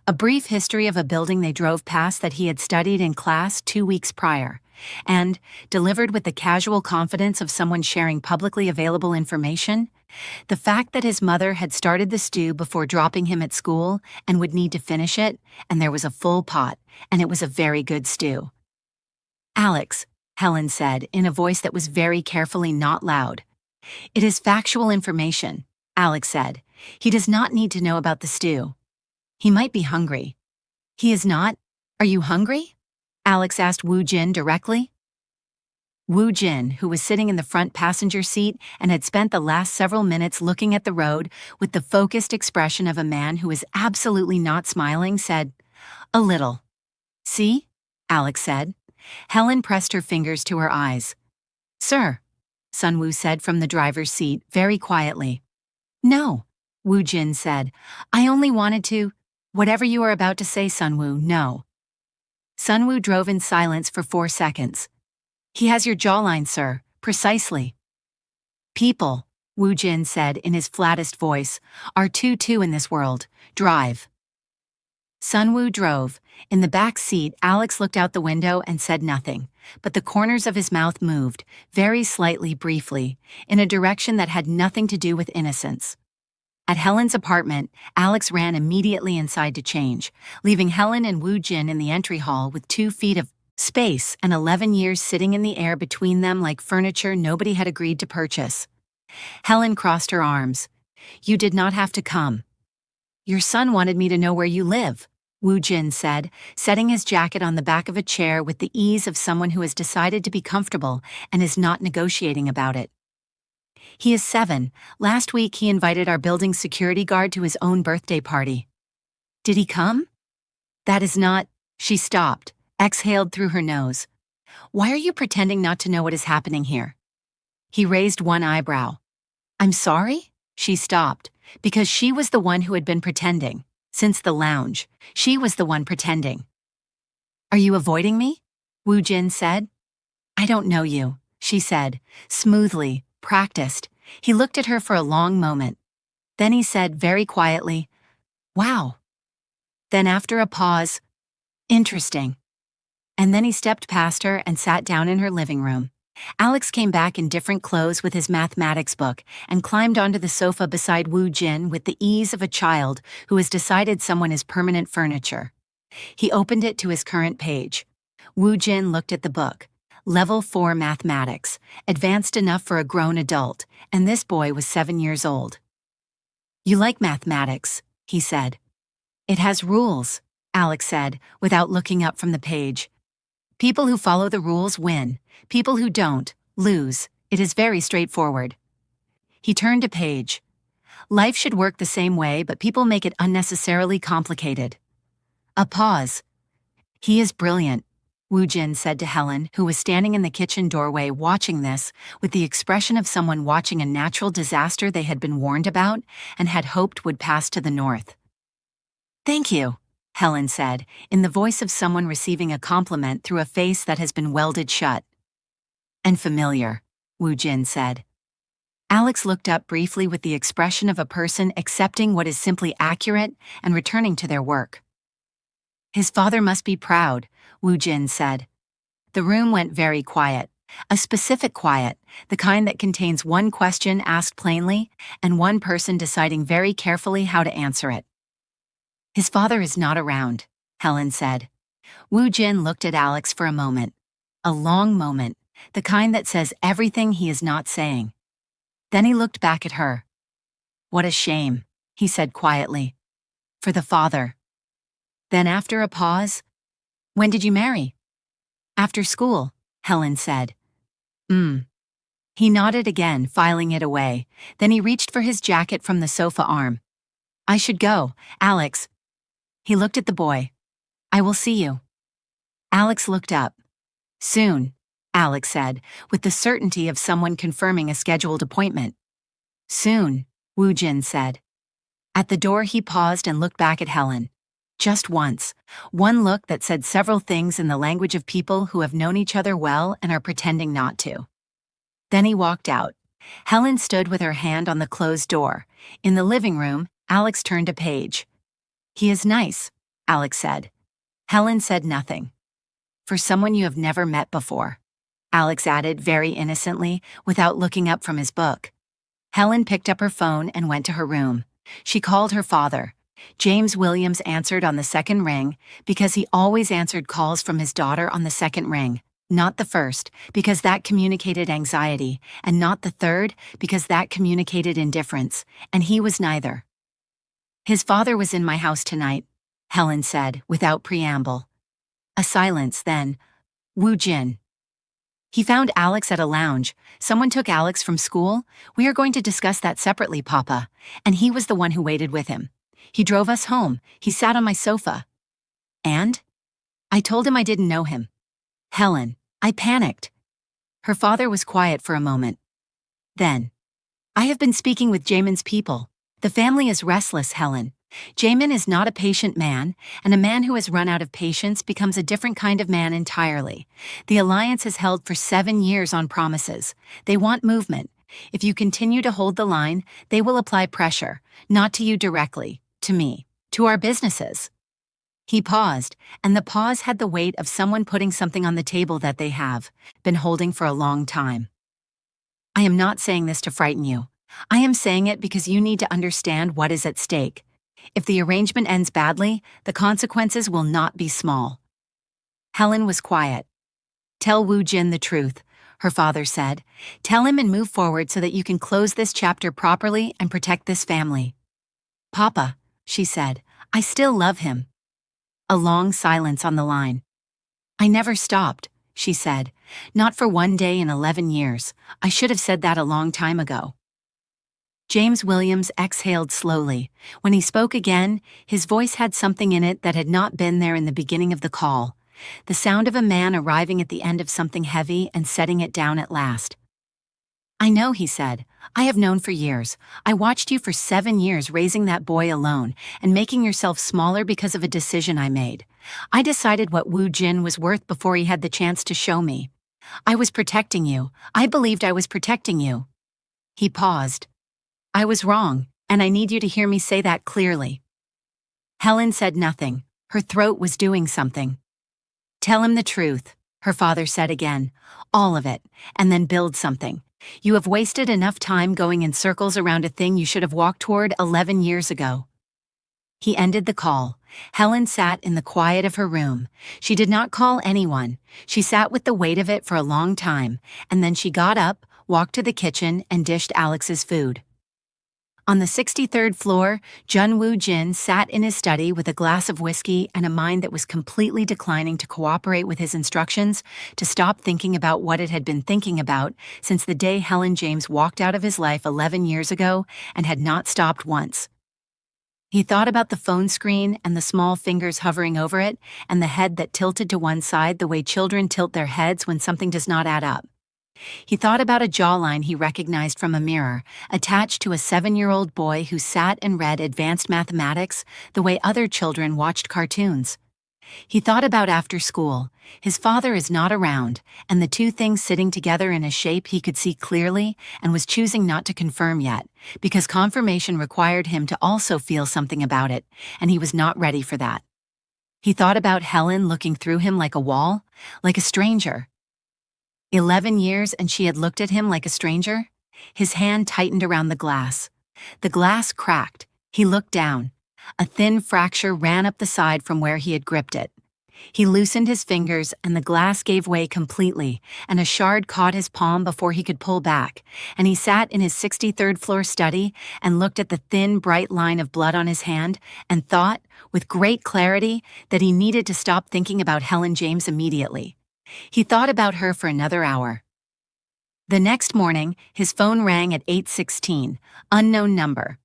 a brief history of a building they drove past that he had studied in class 2 weeks prior, and, delivered with the casual confidence of someone sharing publicly available information, the fact that his mother had started the stew before dropping him at school and would need to finish it, and there was a full pot, and it was a very good stew. "Alex," Helen said in a voice that was very carefully not loud. "It is factual information," Alex said. "He does not need to know about the stew. He might be hungry." "He is not? Are you hungry?" Alex asked Woo Jin directly. Woo Jin, who was sitting in the front passenger seat and had spent the last several minutes looking at the road with the focused expression of a man who is absolutely not smiling, said, "A little." "See?" Alex said. Helen pressed her fingers to her eyes. "Sir," Sunwoo said from the driver's seat, very quietly. "No," Woo Jin said. "I only wanted to—" "Whatever you are about to say, Sunwoo, no." Sunwoo drove in silence for 4 seconds. "He has your jawline, sir, precisely." "People," Woo Jin said in his flattest voice, "are too in this world. Drive." Sunwoo drove. In the back seat, Alex looked out the window and said nothing, but the corners of his mouth moved, very slightly, briefly, in a direction that had nothing to do with innocence. At Helen's apartment, Alex ran immediately inside to change, leaving Helen and Woo Jin in the entry hall with 2 feet of space and 11 years sitting in the air between them like furniture nobody had agreed to purchase. Helen crossed her arms. "You did not have to come." "Your son wanted me to know where you live," Woo Jin said, setting his jacket on the back of a chair with the ease of someone who has decided to be comfortable and is not negotiating about it. "He is 7. Last week he invited our building security guard to his own birthday party." "Did he come?" "That is not—" She stopped, exhaled through her nose. "Why are you pretending not to know what is happening here?" He raised one eyebrow. "I'm sorry?" She stopped, because she was the one who had been pretending. Since the lounge, she was the one pretending. "Are you avoiding me?" Woo Jin said. "I don't know you," she said, smoothly, practiced. He looked at her for a long moment. Then he said very quietly, "Wow." Then after a pause, "Interesting." And then he stepped past her and sat down in her living room. Alex came back in different clothes with his mathematics book and climbed onto the sofa beside Woo Jin with the ease of a child who has decided someone is permanent furniture. He opened it to his current page. Woo Jin looked at the book. Level 4 mathematics, advanced enough for a grown adult, and this boy was 7 years old. "You like mathematics," he said. "It has rules," Alex said, without looking up from the page. "People who follow the rules win. People who don't, lose. It is very straightforward." He turned a page. "Life should work the same way, but people make it unnecessarily complicated." A pause. "He is brilliant," Woo Jin said to Helen, who was standing in the kitchen doorway watching this with the expression of someone watching a natural disaster they had been warned about and had hoped would pass to the north. "Thank you," Helen said, in the voice of someone receiving a compliment through a face that has been welded shut. "And familiar," Woo Jin said. Alex looked up briefly with the expression of a person accepting what is simply accurate and returning to their work. "His father must be proud," Woo Jin said. The room went very quiet, a specific quiet, the kind that contains one question asked plainly and one person deciding very carefully how to answer it. "His father is not around," Helen said. Woo Jin looked at Alex for a moment. A long moment, the kind that says everything he is not saying. Then he looked back at her. "What a shame," he said quietly. "For the father." Then after a pause, "When did you marry?" "After school," Helen said. He nodded again, filing it away. Then he reached for his jacket from the sofa arm. "I should go, Alex." He looked at the boy. "I will see you." Alex looked up. "Soon," Alex said, with the certainty of someone confirming a scheduled appointment. "Soon," Woo Jin said. At the door he paused and looked back at Helen. Just once, one look that said several things in the language of people who have known each other well and are pretending not to. Then he walked out. Helen stood with her hand on the closed door. In the living room, Alex turned a page. "He is nice," Alex said. Helen said nothing. "For someone you have never met before," Alex added very innocently, without looking up from his book. Helen picked up her phone and went to her room. She called her father. James Williams answered on the second ring because he always answered calls from his daughter on the second ring, not the first, because that communicated anxiety, and not the third, because that communicated indifference, and he was neither. "His father was in my house tonight," Helen said, without preamble. A silence, then, "Woo Jin." "He found Alex at a lounge. Someone took Alex from school. We are going to discuss that separately, Papa. And he was the one who waited with him. He drove us home. He sat on my sofa." "And?" "I told him I didn't know him." "Helen, I panicked." Her father was quiet for a moment. Then, "I have been speaking with Jamin's people. The family is restless, Helen. Jamin is not a patient man, and a man who has run out of patience becomes a different kind of man entirely. The alliance has held for 7 years on promises. They want movement. If you continue to hold the line, they will apply pressure, not to you directly, to me, to our businesses." He paused, and the pause had the weight of someone putting something on the table that they have been holding for a long time. "I am not saying this to frighten you," I am saying it because you need to understand what is at stake. If the arrangement ends badly, the consequences will not be small. Helen was quiet. Tell Woo Jin the truth, her father said. Tell him and move forward so that you can close this chapter properly and protect this family. Papa, she said, I still love him. A long silence on the line. I never stopped, she said. Not for one day in 11 years. I should have said that a long time ago. James Williams exhaled slowly. When he spoke again, his voice had something in it that had not been there in the beginning of the call. The sound of a man arriving at the end of something heavy and setting it down at last. I know, he said. I have known for years. I watched you for 7 years raising that boy alone and making yourself smaller because of a decision I made. I decided what Woo Jin was worth before he had the chance to show me. I was protecting you. I believed I was protecting you. He paused. I was wrong, and I need you to hear me say that clearly. Helen said nothing. Her throat was doing something. Tell him the truth, her father said again. All of it, and then build something. You have wasted enough time going in circles around a thing you should have walked toward 11 years ago. He ended the call. Helen sat in the quiet of her room. She did not call anyone. She sat with the weight of it for a long time, and then she got up, walked to the kitchen, and dished Alex's food. On the 63rd floor, Jun Woo Jin sat in his study with a glass of whiskey and a mind that was completely declining to cooperate with his instructions to stop thinking about what it had been thinking about since the day Helen James walked out of his life 11 years ago and had not stopped once. He thought about the phone screen and the small fingers hovering over it and the head that tilted to one side the way children tilt their heads when something does not add up. He thought about a jawline he recognized from a mirror, attached to a 7-year-old boy who sat and read advanced mathematics the way other children watched cartoons. He thought about after school. His father is not around, and the two things sitting together in a shape he could see clearly and was choosing not to confirm yet, because confirmation required him to also feel something about it, and he was not ready for that. He thought about Helen looking through him like a wall, like a stranger. 11 years and she had looked at him like a stranger? His hand tightened around the glass. The glass cracked. He looked down. A thin fracture ran up the side from where he had gripped it. He loosened his fingers and the glass gave way completely, and a shard caught his palm before he could pull back, and he sat in his 63rd floor study and looked at the thin, bright line of blood on his hand and thought, with great clarity, that he needed to stop thinking about Helen James immediately. He thought about her for another hour. The next morning, his phone rang at 8:16, unknown number.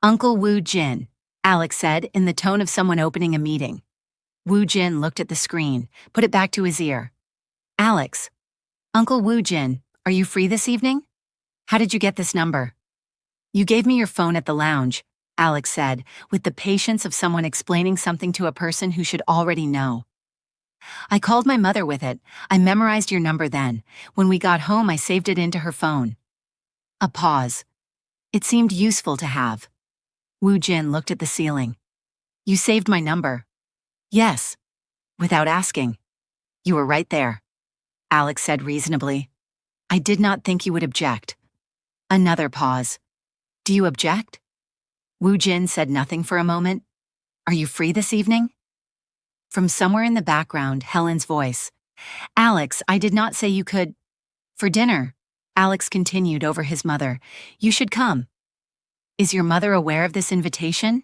Uncle Woo Jin, Alex said in the tone of someone opening a meeting. Woo Jin looked at the screen, put it back to his ear. Alex. Uncle Woo Jin, are you free this evening? How did you get this number? You gave me your phone at the lounge, Alex said, with the patience of someone explaining something to a person who should already know. I called my mother with it. I memorized your number then. When we got home, I saved it into her phone. A pause. It seemed useful to have. Woo Jin looked at the ceiling. You saved my number. Yes. Without asking. You were right there. Alex said reasonably. I did not think you would object. Another pause. Do you object? Woo Jin said nothing for a moment. Are you free this evening? From somewhere in the background, Helen's voice. Alex, I did not say you could. For dinner, Alex continued over his mother. You should come. Is your mother aware of this invitation?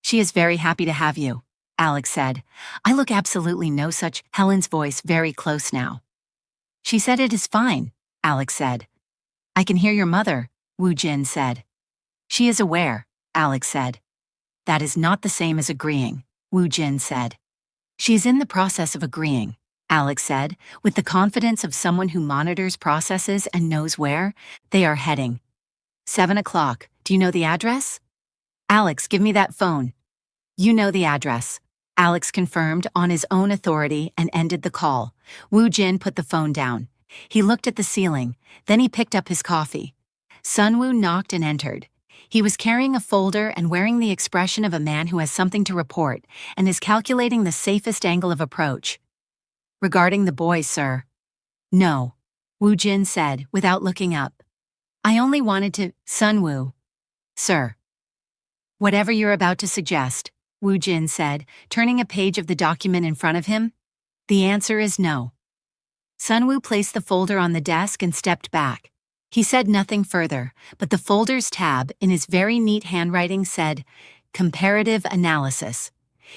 She is very happy to have you, Alex said. I look absolutely no such. Helen's voice very close now. She said it is fine, Alex said. I can hear your mother, Woo Jin said. She is aware, Alex said. That is not the same as agreeing, Woo Jin said. She is in the process of agreeing, Alex said, with the confidence of someone who monitors processes and knows where they are heading. 7 o'clock. Do you know the address? Alex, give me that phone. You know the address, Alex confirmed on his own authority and ended the call. Woo Jin put the phone down. He looked at the ceiling, then he picked up his coffee. Sunwoo knocked and entered. He was carrying a folder and wearing the expression of a man who has something to report and is calculating the safest angle of approach. Regarding the boys, sir. No, Woo Jin said without looking up. I only wanted to, Sunwoo. Sir. Whatever you're about to suggest, Woo Jin said, turning a page of the document in front of him. The answer is no. Sunwoo placed the folder on the desk and stepped back. He said nothing further, but the folder's tab, in his very neat handwriting, said, Comparative Analysis.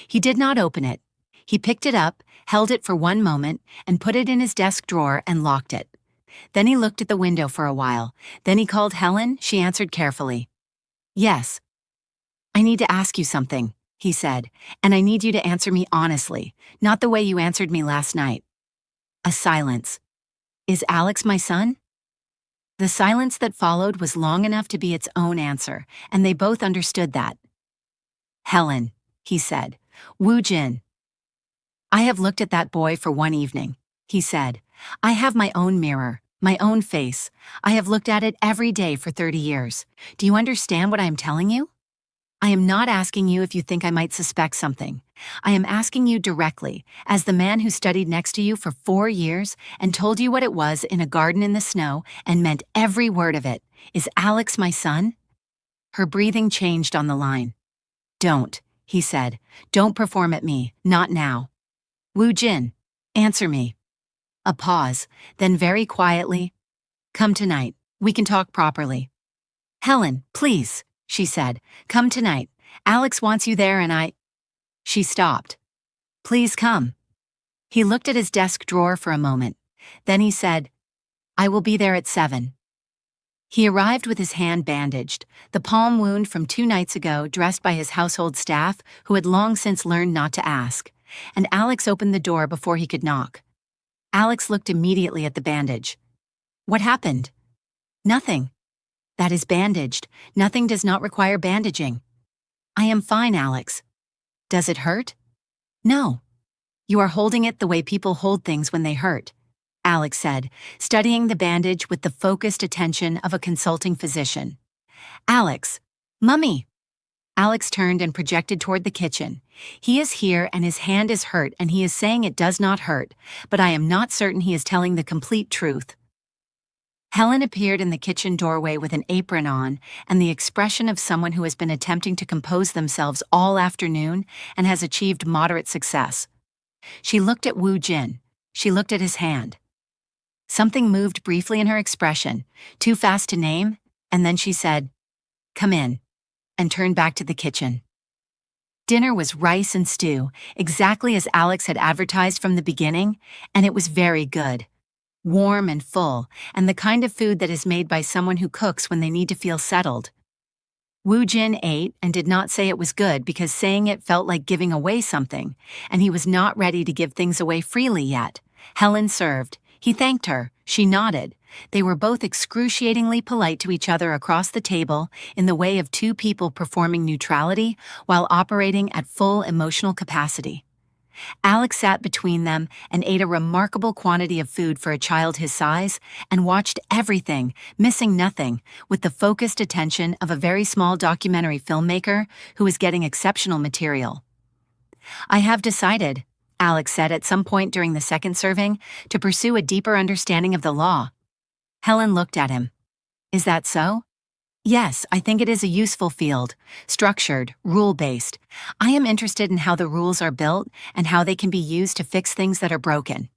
He did not open it. He picked it up, held it for one moment, and put it in his desk drawer and locked it. Then he looked at the window for a while. Then he called Helen. She answered carefully. Yes. I need to ask you something, he said, and I need you to answer me honestly, not the way you answered me last night. A silence. Is Alex my son? The silence that followed was long enough to be its own answer, and they both understood that. Helen, he said. Woo Jin. I have looked at that boy for one evening, he said. I have my own mirror, my own face. I have looked at it every day for 30 years. Do you understand what I am telling you? I am not asking you if you think I might suspect something. I am asking you directly, as the man who studied next to you for 4 years and told you what it was in a garden in the snow and meant every word of it. Is Alex my son? Her breathing changed on the line. Don't, he said. Don't perform at me, not now. Woo Jin, answer me. A pause, then very quietly. Come tonight, we can talk properly. Helen, please, she said. Come tonight. Alex wants you there and I... She stopped. Please come. He looked at his desk drawer for a moment. Then he said, I will be there at 7. He arrived with his hand bandaged, the palm wound from 2 nights ago, dressed by his household staff, who had long since learned not to ask. And Alex opened the door before he could knock. Alex looked immediately at the bandage. What happened? Nothing. That is bandaged. Nothing does not require bandaging. I am fine, Alex. Does it hurt? No. You are holding it the way people hold things when they hurt, Alex said, studying the bandage with the focused attention of a consulting physician. Alex, Mummy! Alex turned and projected toward the kitchen. He is here and his hand is hurt and he is saying it does not hurt, but I am not certain he is telling the complete truth. Helen appeared in the kitchen doorway with an apron on and the expression of someone who has been attempting to compose themselves all afternoon and has achieved moderate success. She looked at Woo Jin. She looked at his hand. Something moved briefly in her expression, too fast to name, and then she said, Come in, and turned back to the kitchen. Dinner was rice and stew, exactly as Alex had advertised from the beginning, and it was very good. Warm and full, and the kind of food that is made by someone who cooks when they need to feel settled. Woo Jin ate and did not say it was good because saying it felt like giving away something, and he was not ready to give things away freely yet. Helen served. He thanked her. She nodded. They were both excruciatingly polite to each other across the table in the way of 2 people performing neutrality while operating at full emotional capacity. Alex sat between them and ate a remarkable quantity of food for a child his size and watched everything, missing nothing, with the focused attention of a very small documentary filmmaker who is getting exceptional material. I have decided, Alex said at some point during the second serving, to pursue a deeper understanding of the law. Helen looked at him. Is that so? Yes, I think it is a useful field, structured, rule-based. I am interested in how the rules are built and how they can be used to fix things that are broken.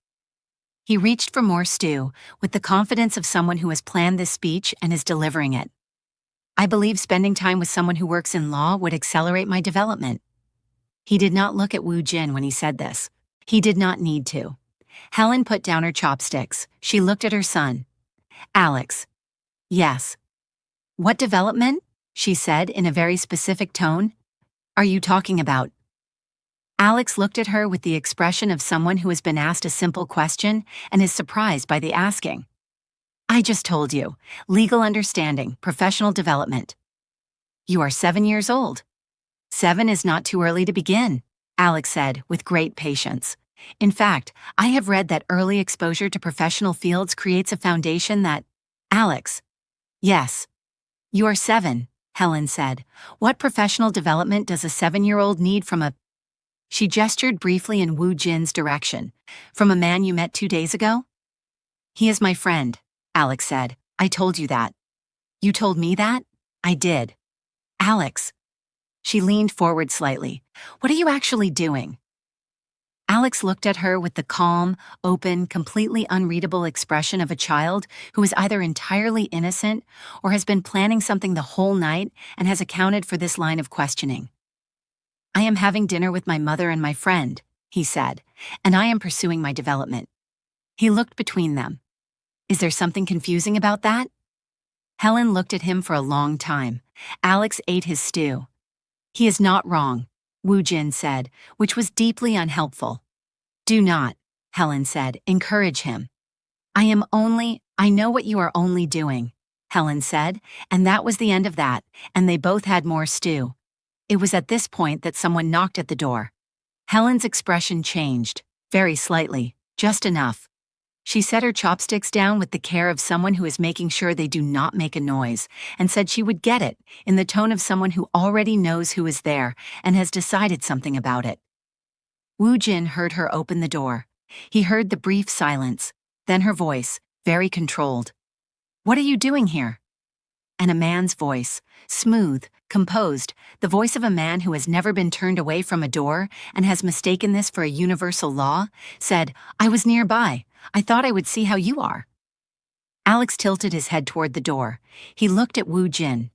He reached for more stew, with the confidence of someone who has planned this speech and is delivering it. I believe spending time with someone who works in law would accelerate my development. He did not look at Woo Jin when he said this. He did not need to. Helen put down her chopsticks. She looked at her son. Alex. Yes. What development? She said in a very specific tone. Are you talking about? Alex looked at her with the expression of someone who has been asked a simple question and is surprised by the asking. I just told you. Legal understanding, professional development. You are 7 years old. 7 is not too early to begin, Alex said with great patience. In fact, I have read that early exposure to professional fields creates a foundation that... Alex. Yes. You are 7, Helen said. What professional development does a 7-year-old need from a... She gestured briefly in Woo Jin's direction. From a man you met 2 days ago? He is my friend, Alex said. I told you that. You told me that? I did. Alex. She leaned forward slightly. What are you actually doing? Alex looked at her with the calm, open, completely unreadable expression of a child who is either entirely innocent or has been planning something the whole night and has accounted for this line of questioning. I am having dinner with my mother and my friend, he said, and I am pursuing my development. He looked between them. Is there something confusing about that? Helen looked at him for a long time. Alex ate his stew. He is not wrong, Woo Jin said, which was deeply unhelpful. Do not, Helen said, encourage him. I know what you are only doing, Helen said, and that was the end of that, and they both had more stew. It was at this point that someone knocked at the door. Helen's expression changed, very slightly, just enough. She set her chopsticks down with the care of someone who is making sure they do not make a noise, and said she would get it, in the tone of someone who already knows who is there and has decided something about it. Woo Jin heard her open the door. He heard the brief silence, then her voice, very controlled. What are you doing here? And a man's voice, smooth, composed, the voice of a man who has never been turned away from a door and has mistaken this for a universal law, said, I was nearby. I thought I would see how you are. Alex tilted his head toward the door. He looked at Woo Jin.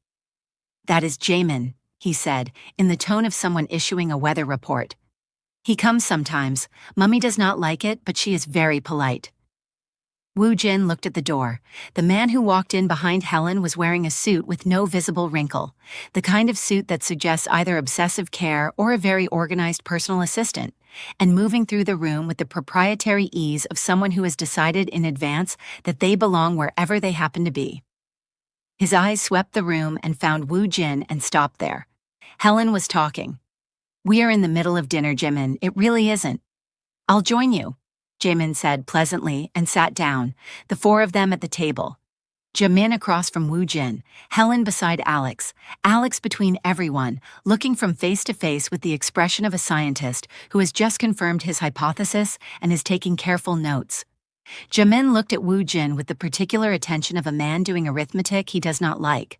That is Jaemin, he said, in the tone of someone issuing a weather report. He comes sometimes. Mummy does not like it, but she is very polite. Woo Jin looked at the door. The man who walked in behind Helen was wearing a suit with no visible wrinkle, the kind of suit that suggests either obsessive care or a very organized personal assistant, and moving through the room with the proprietary ease of someone who has decided in advance that they belong wherever they happen to be. His eyes swept the room and found Woo Jin and stopped there. Helen was talking. We are in the middle of dinner, Jaemin. It really isn't. I'll join you, Jaemin said pleasantly and sat down, the four of them at the table. Jaemin across from Woo Jin, Helen beside Alex, Alex between everyone, looking from face to face with the expression of a scientist who has just confirmed his hypothesis and is taking careful notes. Jaemin looked at Woo Jin with the particular attention of a man doing arithmetic he does not like.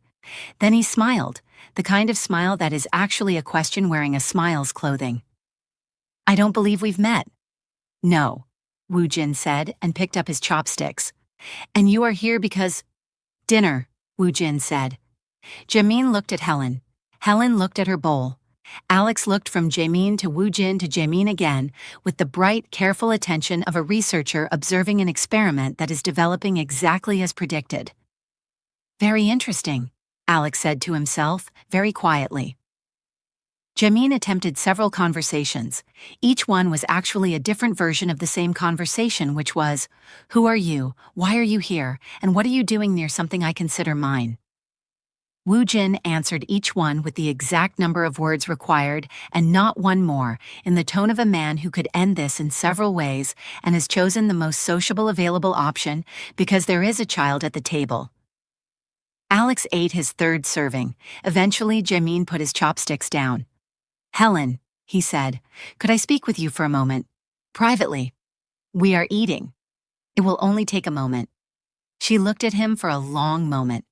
Then he smiled, the kind of smile that is actually a question wearing a smile's clothing. I don't believe we've met. No, Woo Jin said and picked up his chopsticks. And you are here because… Dinner, Woo Jin said. Jaemin looked at Helen. Helen looked at her bowl. Alex looked from Jaemin to Woo Jin to Jaemin again, with the bright, careful attention of a researcher observing an experiment that is developing exactly as predicted. Very interesting, Alex said to himself, very quietly. Jaemin attempted several conversations. Each one was actually a different version of the same conversation, which was, who are you, why are you here, and what are you doing near something I consider mine? Woo Jin answered each one with the exact number of words required and not one more, in the tone of a man who could end this in several ways and has chosen the most sociable available option because there is a child at the table. Alex ate his third serving. Eventually, Jaemin put his chopsticks down. Helen, he said, could I speak with you for a moment? Privately. We are eating. It will only take a moment. She looked at him for a long moment.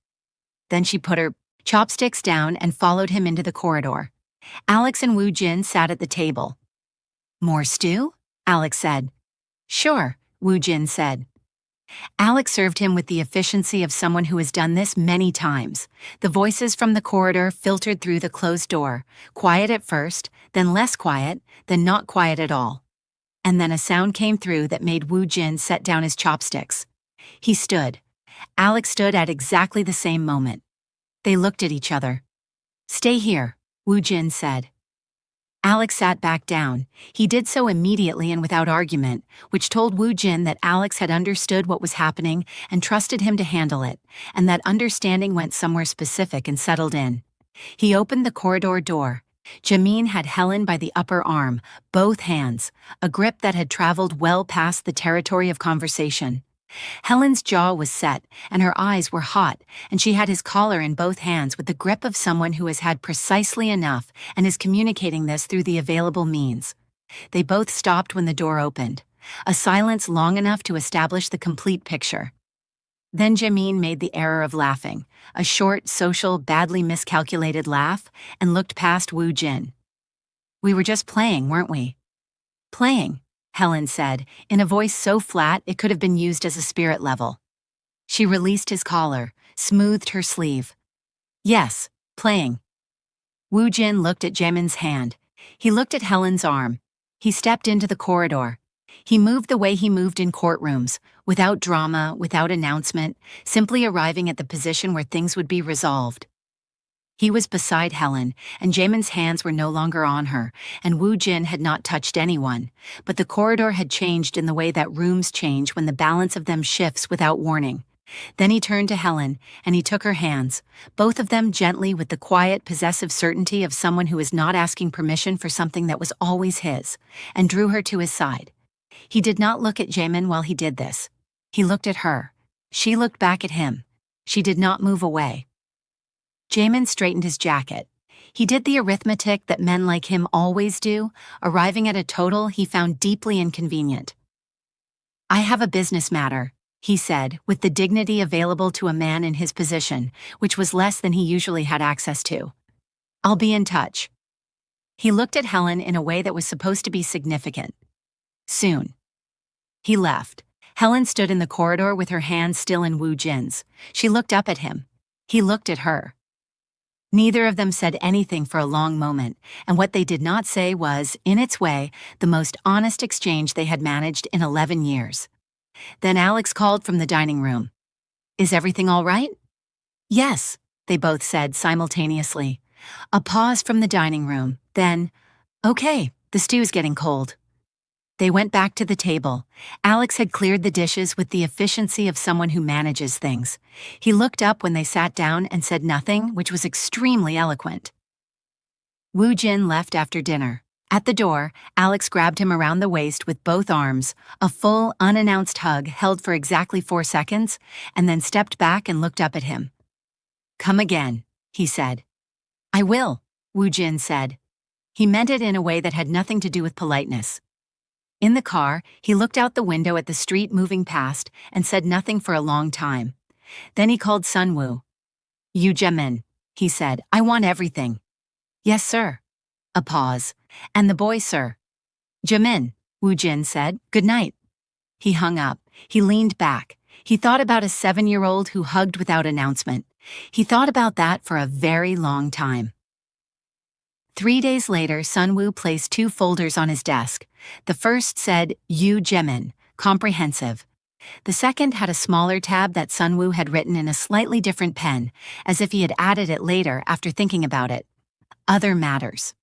Then she put her chopsticks down and followed him into the corridor. Alex and Woo Jin sat at the table. More stew? Alex said. Sure, Woo Jin said. Alex served him with the efficiency of someone who has done this many times. The voices from the corridor filtered through the closed door, quiet at first, then less quiet, then not quiet at all. And then a sound came through that made Woo Jin set down his chopsticks. He stood. Alex stood at exactly the same moment. They looked at each other. Stay here, Woo Jin said. Alex sat back down. He did so immediately and without argument, which told Woo Jin that Alex had understood what was happening and trusted him to handle it, and that understanding went somewhere specific and settled in. He opened the corridor door. Jaemin had Helen by the upper arm, both hands, a grip that had traveled well past the territory of conversation. Helen's jaw was set, and her eyes were hot, and she had his collar in both hands with the grip of someone who has had precisely enough and is communicating this through the available means. They both stopped when the door opened, a silence long enough to establish the complete picture. Then Jamin made the error of laughing, a short, social, badly miscalculated laugh, and looked past Woo Jin. "We were just playing, weren't we?" "Playing," Helen said, in a voice so flat it could have been used as a spirit level. She released his collar, smoothed her sleeve. "Yes, playing." Woo Jin looked at Jamin's hand. He looked at Helen's arm. He stepped into the corridor. He moved the way he moved in courtrooms, without drama, without announcement, simply arriving at the position where things would be resolved. He was beside Helen, and Jamin's hands were no longer on her, and Woo Jin had not touched anyone, but the corridor had changed in the way that rooms change when the balance of them shifts without warning. Then he turned to Helen, and he took her hands, both of them gently with the quiet, possessive certainty of someone who is not asking permission for something that was always his, and drew her to his side. He did not look at Jamin while he did this. He looked at her. She looked back at him. She did not move away. Jamin straightened his jacket. He did the arithmetic that men like him always do, arriving at a total he found deeply inconvenient. "I have a business matter," he said, with the dignity available to a man in his position, which was less than he usually had access to. "I'll be in touch." He looked at Helen in a way that was supposed to be significant. "Soon." He left. Helen stood in the corridor with her hands still in Woo Jin's. She looked up at him. He looked at her. Neither of them said anything for a long moment, and what they did not say was, in its way, the most honest exchange they had managed in 11 years. Then Alex called from the dining room. "Is everything all right?" "Yes," they both said simultaneously. A pause from the dining room, then, "Okay, the stew's getting cold." They went back to the table. Alex had cleared the dishes with the efficiency of someone who manages things. He looked up when they sat down and said nothing, which was extremely eloquent. Woo Jin left after dinner. At the door, Alex grabbed him around the waist with both arms, a full, unannounced hug held for exactly 4 seconds, and then stepped back and looked up at him. "Come again," he said. "I will," Woo Jin said. He meant it in a way that had nothing to do with politeness. In the car, he looked out the window at the street moving past and said nothing for a long time. Then he called Sunwoo. "You Jamin," he said, "I want everything." "Yes, sir." A pause. "And the boy, sir." "Jamin," Woo Jin said, "good night." He hung up. He leaned back. He thought about a 7-year-old who hugged without announcement. He thought about that for a very long time. 3 days later, Sunwoo placed 2 folders on his desk. The first said, "You Jamin, comprehensive." The second had a smaller tab that Sunwoo had written in a slightly different pen, as if he had added it later after thinking about it. Other matters.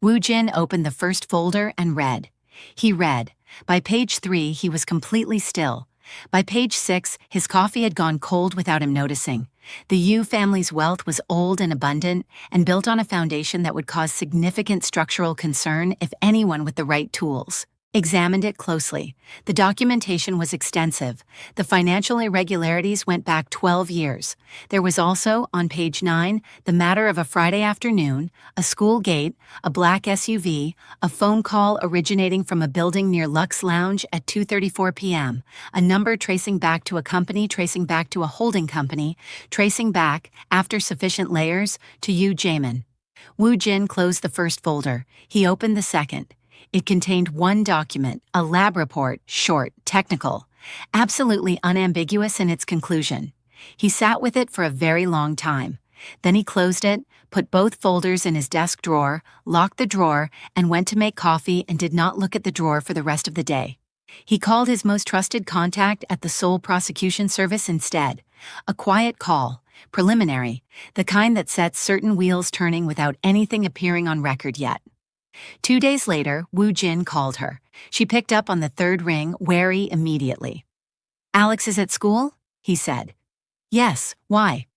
Woo Jin opened the first folder and read. He read. By page 3, he was completely still. By page 6, his coffee had gone cold without him noticing. The Yu family's wealth was old and abundant, and built on a foundation that would cause significant structural concern if anyone with the right tools examined it closely. The documentation was extensive. The financial irregularities went back 12 years. There was also, on page 9, the matter of a Friday afternoon, a school gate, a black SUV, a phone call originating from a building near Lux Lounge at 2:34 p.m., a number tracing back to a company, tracing back to a holding company, tracing back, after sufficient layers, to Yu Jamin. Woo Jin closed the first folder. He opened the second. It contained one document, a lab report, short, technical, absolutely unambiguous in its conclusion. He sat with it for a very long time. Then he closed it, put both folders in his desk drawer, locked the drawer, and went to make coffee and did not look at the drawer for the rest of the day. He called his most trusted contact at the Seoul Prosecution Service instead. A quiet call, preliminary, the kind that sets certain wheels turning without anything appearing on record yet. 2 days later, Woo Jin called her. She picked up on the third ring, wary immediately. "Alex is at school?" he said. "Yes, why?"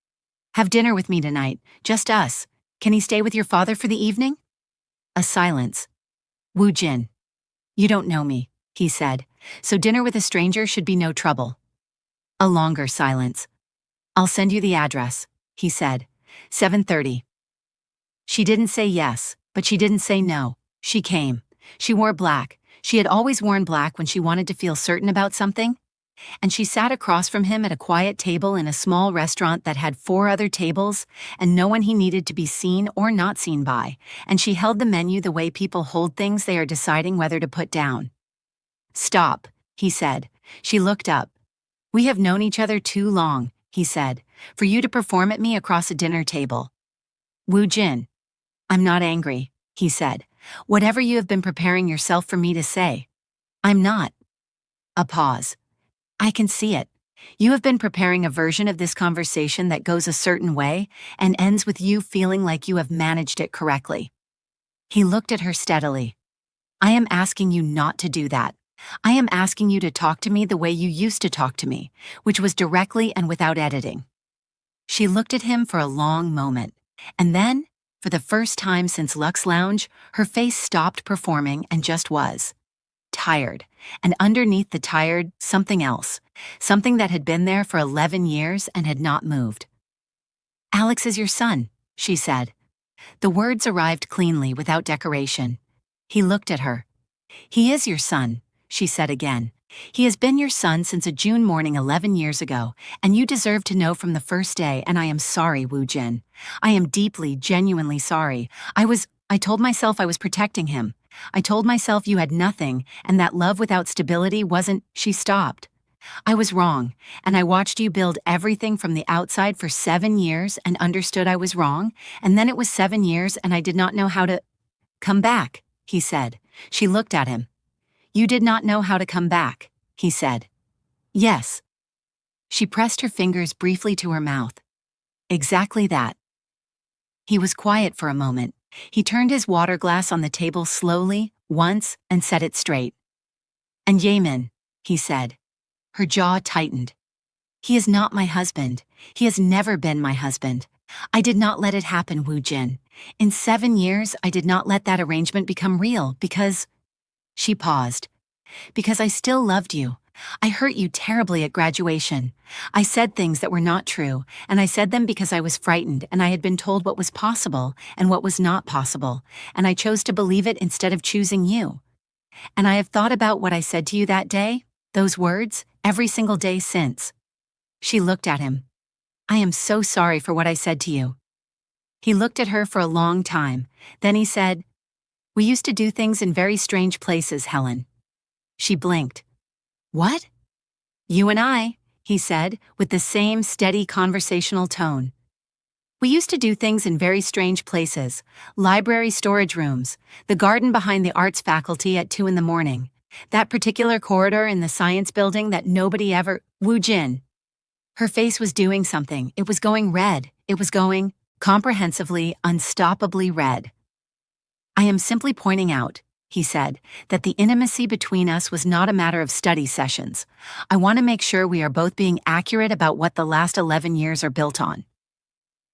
"Have dinner with me tonight, just us. Can he stay with your father for the evening?" A silence. "Woo Jin, you don't know me," he said, "so dinner with a stranger should be no trouble." A longer silence. "I'll send you the address," he said. 7:30. She didn't say yes, but she didn't say no. She came. She wore black. She had always worn black when she wanted to feel certain about something. and she sat across from him at a quiet table in a small restaurant that had 4 other tables and no one he needed to be seen or not seen by, and she held the menu the way people hold things they are deciding whether to put down. "Stop," he said. She looked up. "We have known each other too long," he said, "for you to perform at me across a dinner table." "Woo Jin." "I'm not angry," he said. "Whatever you have been preparing yourself for me to say." "I'm not." A pause. "I can see it. You have been preparing a version of this conversation that goes a certain way and ends with you feeling like you have managed it correctly." He looked at her steadily. "I am asking you not to do that. I am asking you to talk to me the way you used to talk to me, which was directly and without editing." She looked at him for a long moment, and then, for the first time since Lux Lounge, her face stopped performing and just was. Tired, and underneath the tired, something else, something that had been there for 11 years and had not moved. "Alex is your son," she said. The words arrived cleanly without decoration. He looked at her. "He is your son," she said again. "He has been your son since a June morning 11 years ago, and you deserve to know from the first day, and I am sorry, Woo Jin. I am deeply, genuinely sorry. I told myself I was protecting him. I told myself you had nothing, and that love without stability wasn't." She stopped. "I was wrong, and I watched you build everything from the outside for 7 years and understood I was wrong, and then it was 7 years and I did not know how to—" "Come back," he said. She looked at him. "You did not know how to come back," he said. "Yes." She pressed her fingers briefly to her mouth. "Exactly that." He was quiet for a moment. He turned his water glass on the table slowly, once, and set it straight. "And Yamin," he said. Her jaw tightened. "He is not my husband. He has never been my husband. I did not let it happen, Woo Jin. In 7 years, I did not let that arrangement become real because—" She paused. "Because I still loved you. I hurt you terribly at graduation. I said things that were not true, and I said them because I was frightened and I had been told what was possible and what was not possible, and I chose to believe it instead of choosing you. And I have thought about what I said to you that day, those words, every single day since." She looked at him. "I am so sorry for what I said to you." He looked at her for a long time. Then he said, "We used to do things in very strange places, Helen." She blinked. "What?" "You and I," he said, with the same steady conversational tone. "We used to do things in very strange places, library storage rooms, the garden behind the arts faculty at 2 in the morning, that particular corridor in the science building that nobody ever—" "Woo Jin." Her face was doing something. It was going red. It was going comprehensively, unstoppably red. "I am simply pointing out," he said, "that the intimacy between us was not a matter of study sessions. I want to make sure we are both being accurate about what the last 11 years are built on."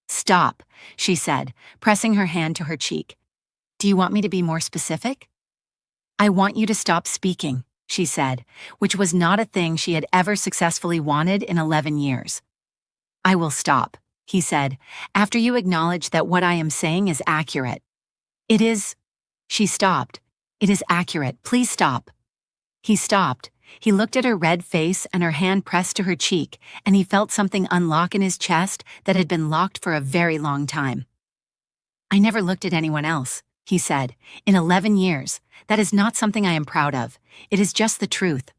"Stop," she said, pressing her hand to her cheek. "Do you want me to be more specific?" "I want you to stop speaking," she said, which was not a thing she had ever successfully wanted in 11 years. "I will stop," he said, "after you acknowledge that what I am saying is accurate." "It is—" She stopped. "It is accurate. Please stop." He stopped. He looked at her red face and her hand pressed to her cheek, and he felt something unlock in his chest that had been locked for a very long time. "I never looked at anyone else," he said, "in 11 years. That is not something I am proud of. It is just the truth."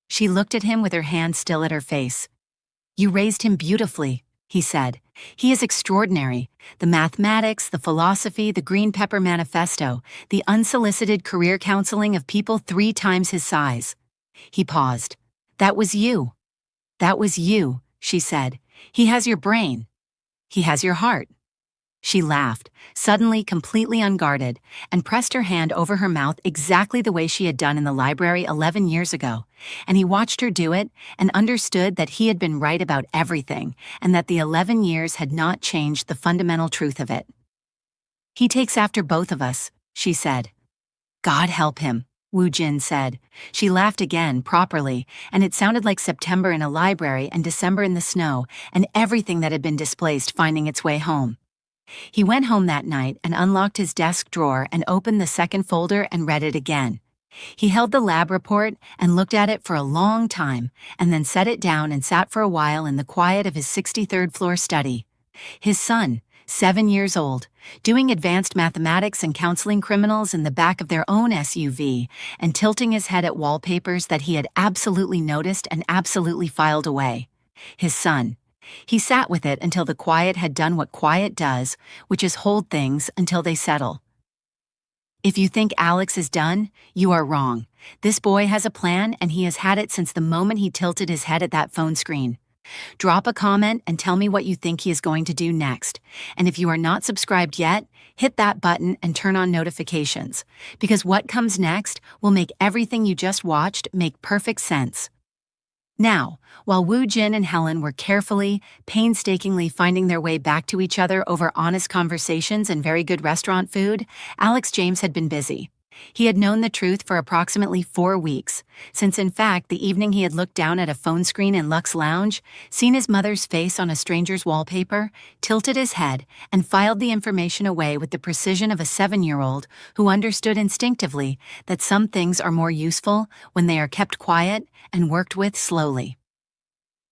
She looked at him with her hand still at her face. "You raised him beautifully," he said. "He is extraordinary. The mathematics, the philosophy, the Green Pepper Manifesto, the unsolicited career counseling of people 3 times his size." He paused. "That was you." "That was you," she said. "He has your brain. He has your heart." She laughed, suddenly completely unguarded, and pressed her hand over her mouth exactly the way she had done in the library 11 years ago, and he watched her do it and understood that he had been right about everything and that the 11 years had not changed the fundamental truth of it. "He takes after both of us," she said. "God help him," Woo Jin said. She laughed again, properly, and it sounded like September in a library and December in the snow and everything that had been displaced finding its way home. He went home that night and unlocked his desk drawer and opened the second folder and read it again. He held the lab report and looked at it for a long time, and then set it down and sat for a while in the quiet of his 63rd floor study. His son, 7 years old, doing advanced mathematics and counseling criminals in the back of their own SUV, and tilting his head at wallpapers that he had absolutely noticed and absolutely filed away. His son. He sat with it until the quiet had done what quiet does, which is hold things until they settle. If you think Alex is done, you are wrong. This boy has a plan, and he has had it since the moment he tilted his head at that phone screen. Drop a comment and tell me what you think he is going to do next. And if you are not subscribed yet, hit that button and turn on notifications, because what comes next will make everything you just watched make perfect sense. Now, while Woo Jin and Helen were carefully, painstakingly finding their way back to each other over honest conversations and very good restaurant food, Alex James had been busy. He had known the truth for approximately 4 weeks, since in fact the evening he had looked down at a phone screen in Luxe Lounge, seen his mother's face on a stranger's wallpaper, tilted his head, and filed the information away with the precision of a 7-year-old who understood instinctively that some things are more useful when they are kept quiet and worked with slowly.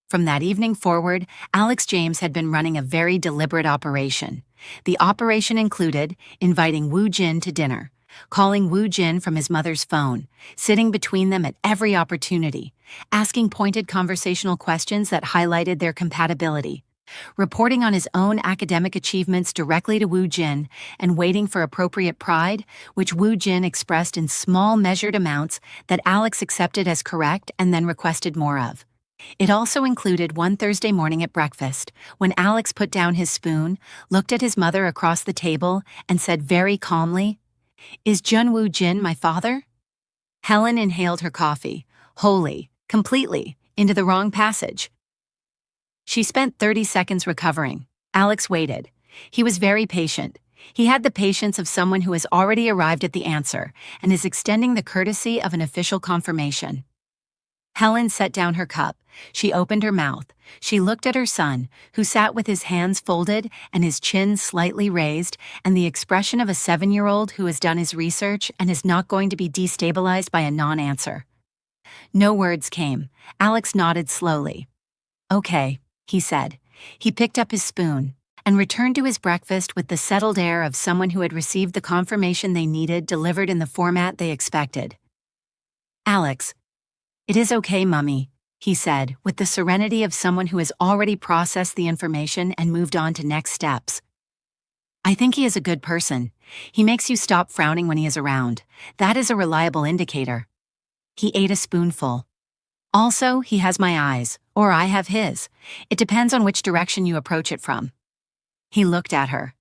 From that evening forward, Alex James had been running a very deliberate operation. The operation included inviting Woo Jin to dinner, calling Woo Jin from his mother's phone, sitting between them at every opportunity, asking pointed conversational questions that highlighted their compatibility, reporting on his own academic achievements directly to Woo Jin, and waiting for appropriate pride, which Woo Jin expressed in small measured amounts that Alex accepted as correct and then requested more of. It also included one Thursday morning at breakfast, when Alex put down his spoon, looked at his mother across the table, and said very calmly, "Is Jun Woo Jin my father?" Helen inhaled her coffee, wholly, completely, into the wrong passage. She spent 30 seconds recovering. Alex waited. He was very patient. He had the patience of someone who has already arrived at the answer and is extending the courtesy of an official confirmation. Helen set down her cup. She opened her mouth. She looked at her son, who sat with his hands folded and his chin slightly raised, and the expression of a 7-year-old who has done his research and is not going to be destabilized by a non-answer. No words came. Alex nodded slowly. "Okay," he said. He picked up his spoon and returned to his breakfast with the settled air of someone who had received the confirmation they needed delivered in the format they expected. "Alex, it is okay, Mummy," he said, with the serenity of someone who has already processed the information and moved on to next steps. "I think he is a good person. He makes you stop frowning when he is around. That is a reliable indicator." He ate a spoonful. "Also, he has my eyes, or I have his. It depends on which direction you approach it from." He looked at her.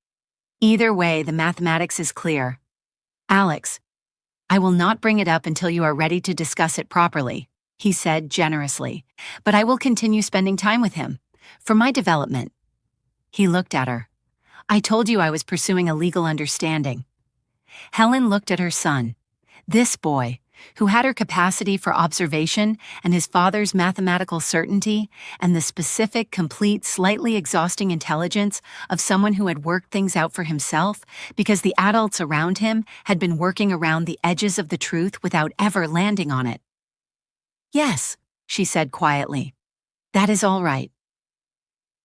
"Either way, the mathematics is clear. Alex, I will not bring it up until you are ready to discuss it properly," he said generously, "but I will continue spending time with him, for my development." He looked at her. "I told you I was pursuing a legal understanding." Helen looked at her son. This boy, who had her capacity for observation and his father's mathematical certainty and the specific, complete, slightly exhausting intelligence of someone who had worked things out for himself because the adults around him had been working around the edges of the truth without ever landing on it. "Yes," she said quietly. "That is all right."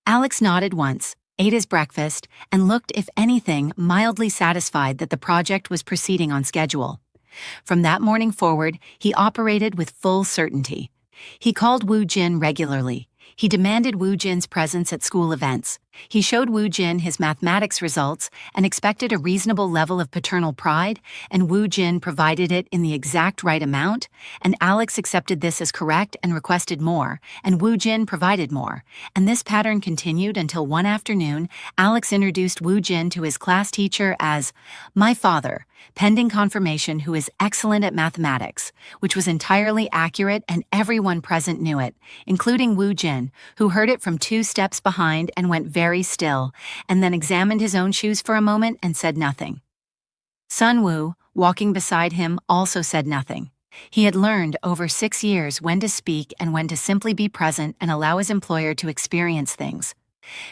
Alex nodded once, ate his breakfast, and looked, if anything, mildly satisfied that the project was proceeding on schedule. From that morning forward, he operated with full certainty. He called Woo Jin regularly. He demanded Woo Jin's presence at school events. He showed Woo Jin his mathematics results and expected a reasonable level of paternal pride, and Woo Jin provided it in the exact right amount, and Alex accepted this as correct and requested more, and Woo Jin provided more, and this pattern continued until one afternoon, Alex introduced Woo Jin to his class teacher as "my father," pending confirmation, who is excellent at mathematics, which was entirely accurate and everyone present knew it, including Woo Jin, who heard it from 2 steps behind and went very still, and then examined his own shoes for a moment and said nothing. Sun Woo, walking beside him, also said nothing. He had learned over 6 years when to speak and when to simply be present and allow his employer to experience things.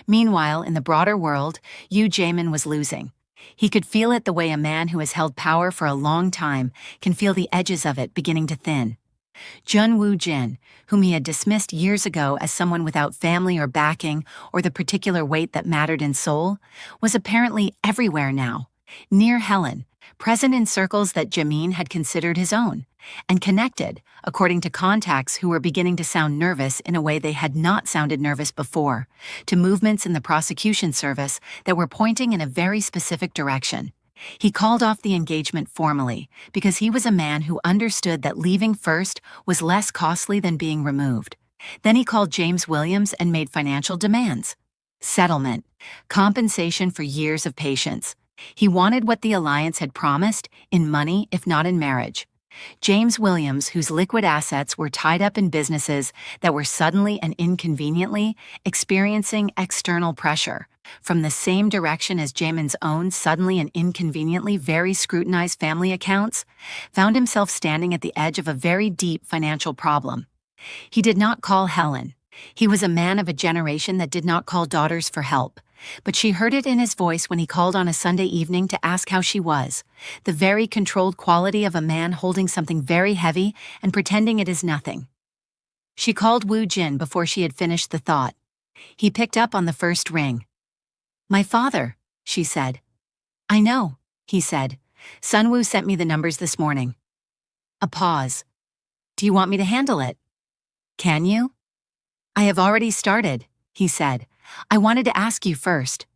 Meanwhile, in the broader world, Yoo Jae-min was losing. He could feel it the way a man who has held power for a long time can feel the edges of it beginning to thin. Jun Woo-jin, whom he had dismissed years ago as someone without family or backing or the particular weight that mattered in Seoul, was apparently everywhere now, near Helen, present in circles that Jamin had considered his own, and connected, according to contacts who were beginning to sound nervous in a way they had not sounded nervous before, to movements in the prosecution service that were pointing in a very specific direction. He called off the engagement formally because he was a man who understood that leaving first was less costly than being removed. Then he called James Williams and made financial demands. Settlement, compensation for years of patience. He wanted what the alliance had promised, in money if not in marriage. James Williams, whose liquid assets were tied up in businesses that were suddenly and inconveniently experiencing external pressure, from the same direction as Jamin's own suddenly and inconveniently very scrutinized family accounts, found himself standing at the edge of a very deep financial problem. He did not call Helen. He was a man of a generation that did not call daughters for help, but she heard it in his voice when he called on a Sunday evening to ask how she was, the very controlled quality of a man holding something very heavy and pretending it is nothing. She called Woo-jin before she had finished the thought. He picked up on the first ring. "My father," she said. "I know," he said. "Sunwoo sent me the numbers this morning." A pause. "Do you want me to handle it?" "Can you?" "I have already started," he said. "I wanted to ask you first."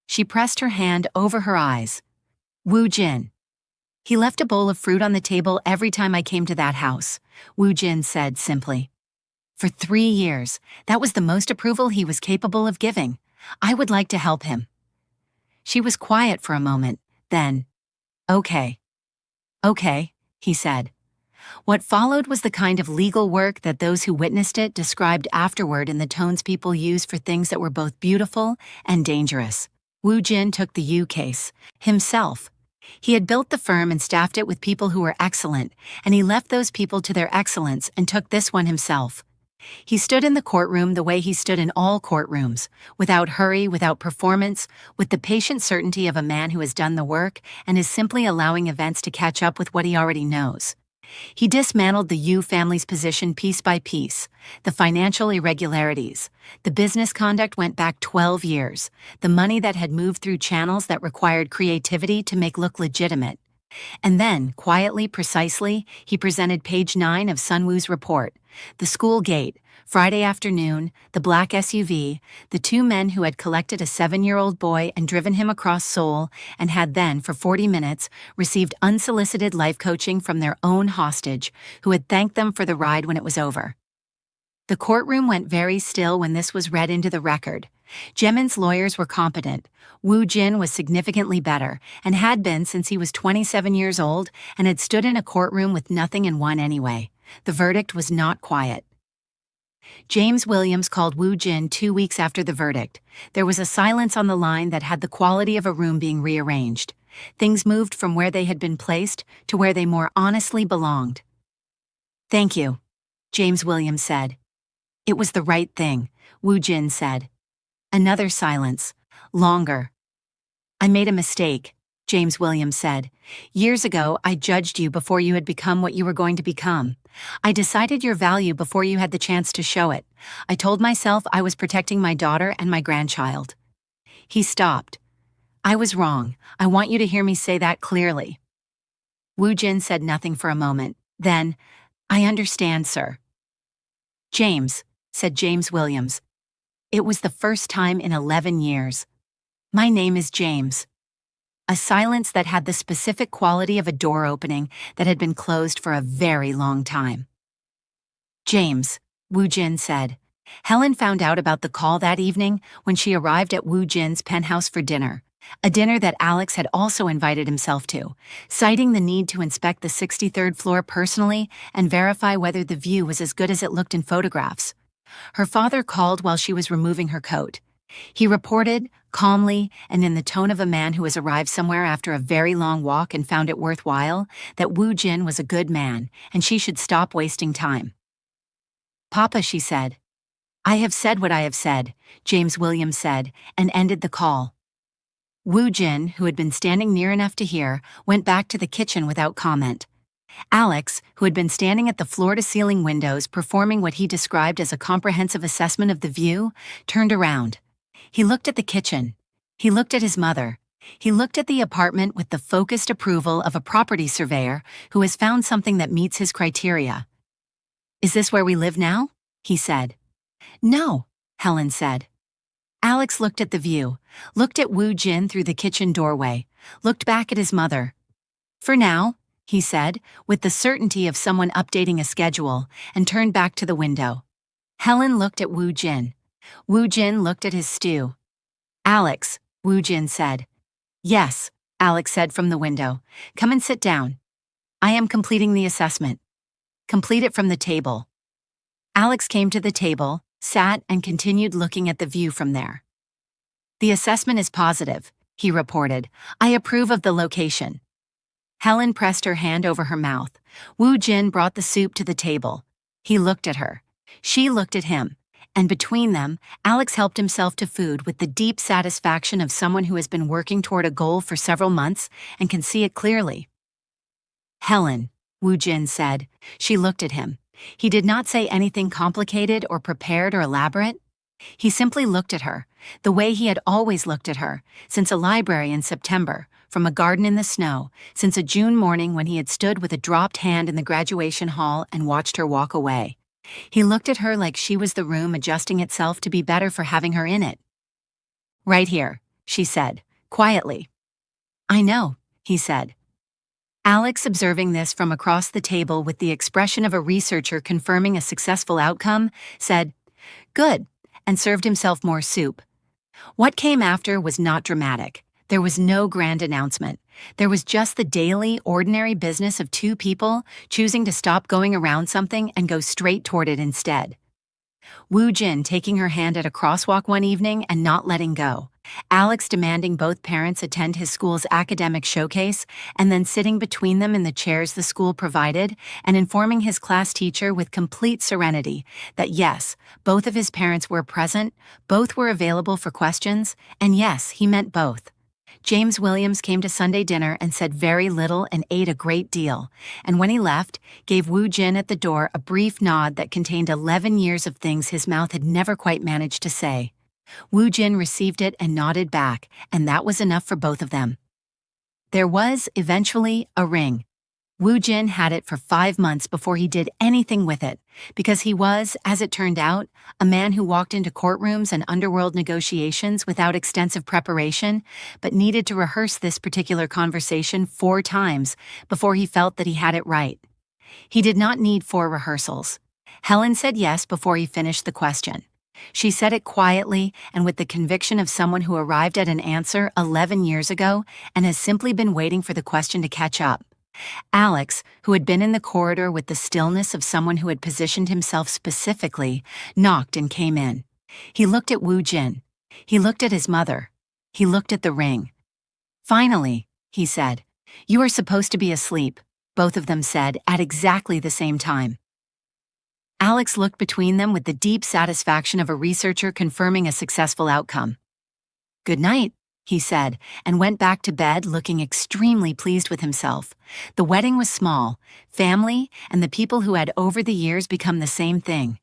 She pressed her hand over her eyes. "Woo-jin." "He left a bowl of fruit on the table every time I came to that house," Woo-jin said simply. "For 3 years, that was the most approval he was capable of giving. I would like to help him." She was quiet for a moment, then, "Okay." "Okay," he said. What followed was the kind of legal work that those who witnessed it described afterward in the tones people use for things that were both beautiful and dangerous. Woo-jin took the U case, himself. He had built the firm and staffed it with people who were excellent, and he left those people to their excellence and took this one himself. He stood in the courtroom the way he stood in all courtrooms, without hurry, without performance, with the patient certainty of a man who has done the work and is simply allowing events to catch up with what he already knows. He dismantled the Yu family's position piece by piece, the financial irregularities. The business conduct went back 12 years, the money that had moved through channels that required creativity to make look legitimate. And then, quietly, precisely, he presented page 9 of Sunwoo's report. The school gate, Friday afternoon, the black SUV, the 2 men who had collected a 7-year-old boy and driven him across Seoul and had then, for 40 minutes, received unsolicited life coaching from their own hostage, who had thanked them for the ride when it was over. The courtroom went very still when this was read into the record. Jamin's lawyers were competent. Woo-jin was significantly better, and had been since he was 27 years old and had stood in a courtroom with nothing and won anyway. The verdict was not quiet. James Williams called Woo-jin 2 weeks after the verdict. There was a silence on the line that had the quality of a room being rearranged. Things moved from where they had been placed to where they more honestly belonged. "Thank you," James Williams said. "It was the right thing," Woo-jin said. Another silence. Longer. "I made a mistake," James Williams said. "Years ago, I judged you before you had become what you were going to become. I decided your value before you had the chance to show it. I told myself I was protecting my daughter and my grandchild." He stopped. "I was wrong. I want you to hear me say that clearly." Woo-jin said nothing for a moment. Then, "I understand, sir." "James," said James Williams. It was the first time in 11 years. "My name is James." A silence that had the specific quality of a door opening that had been closed for a very long time. "James," Woo-jin said. Helen found out about the call that evening when she arrived at Woo-jin's penthouse for dinner, a dinner that Alex had also invited himself to, citing the need to inspect the 63rd floor personally and verify whether the view was as good as it looked in photographs. Her father called while she was removing her coat. He reported, calmly and in the tone of a man who has arrived somewhere after a very long walk and found it worthwhile, that Woo-jin was a good man and she should stop wasting time. "Papa," she said. "I have said what I have said," James Williams said, and ended the call. Woo Jin, who had been standing near enough to hear, went back to the kitchen without comment. Alex, who had been standing at the floor-to-ceiling windows performing what he described as a comprehensive assessment of the view, turned around. He looked at the kitchen. He looked at his mother. He looked at the apartment with the focused approval of a property surveyor who has found something that meets his criteria. "Is this where we live now?" he said. "No," Helen said. Alex looked at the view, looked at Woo Jin through the kitchen doorway, looked back at his mother. "For now," he said, with the certainty of someone updating a schedule, and turned back to the window. Helen looked at Woo Jin. Woo Jin looked at his stew. "Alex," Woo Jin said. "Yes," Alex said from the window. "Come and sit down. I am completing the assessment." "Complete it from the table." Alex came to the table, sat, and continued looking at the view from there. "The assessment is positive," he reported. "I approve of the location." Helen pressed her hand over her mouth. Woo Jin brought the soup to the table. He looked at her. She looked at him. And between them, Alex helped himself to food with the deep satisfaction of someone who has been working toward a goal for several months and can see it clearly. "Helen," Woo Jin said. She looked at him. He did not say anything complicated or prepared or elaborate. He simply looked at her, the way he had always looked at her, since a library in September, from a garden in the snow, since a June morning when he had stood with a dropped hand in the graduation hall and watched her walk away. He looked at her like she was the room adjusting itself to be better for having her in it. "Right here," she said, quietly. "I know," he said. Alex, observing this from across the table with the expression of a researcher confirming a successful outcome, said, "Good," and served himself more soup. What came after was not dramatic. There was no grand announcement. There was just the daily, ordinary business of two people choosing to stop going around something and go straight toward it instead. Woo Jin taking her hand at a crosswalk one evening and not letting go. Alex demanding both parents attend his school's academic showcase and then sitting between them in the chairs the school provided and informing his class teacher with complete serenity that yes, both of his parents were present, both were available for questions, and yes, he meant both. James Williams came to Sunday dinner and said very little and ate a great deal, and when he left, gave Woo Jin at the door a brief nod that contained 11 years of things his mouth had never quite managed to say. Woo Jin received it and nodded back, and that was enough for both of them. There was, eventually, a ring. Woo Jin had it for 5 months before he did anything with it, because he was, as it turned out, a man who walked into courtrooms and underworld negotiations without extensive preparation, but needed to rehearse this particular conversation 4 times before he felt that he had it right. He did not need 4 rehearsals. Helen said yes before he finished the question. She said it quietly and with the conviction of someone who arrived at an answer 11 years ago and has simply been waiting for the question to catch up. Alex, who had been in the corridor with the stillness of someone who had positioned himself specifically, knocked and came in. He looked at Woo Jin. He looked at his mother. He looked at the ring. "Finally," he said. "You are supposed to be asleep," both of them said at exactly the same time. Alex looked between them with the deep satisfaction of a researcher confirming a successful outcome. "Good night," he said, and went back to bed looking extremely pleased with himself. The wedding was small, family, and the people who had over the years become the same thing.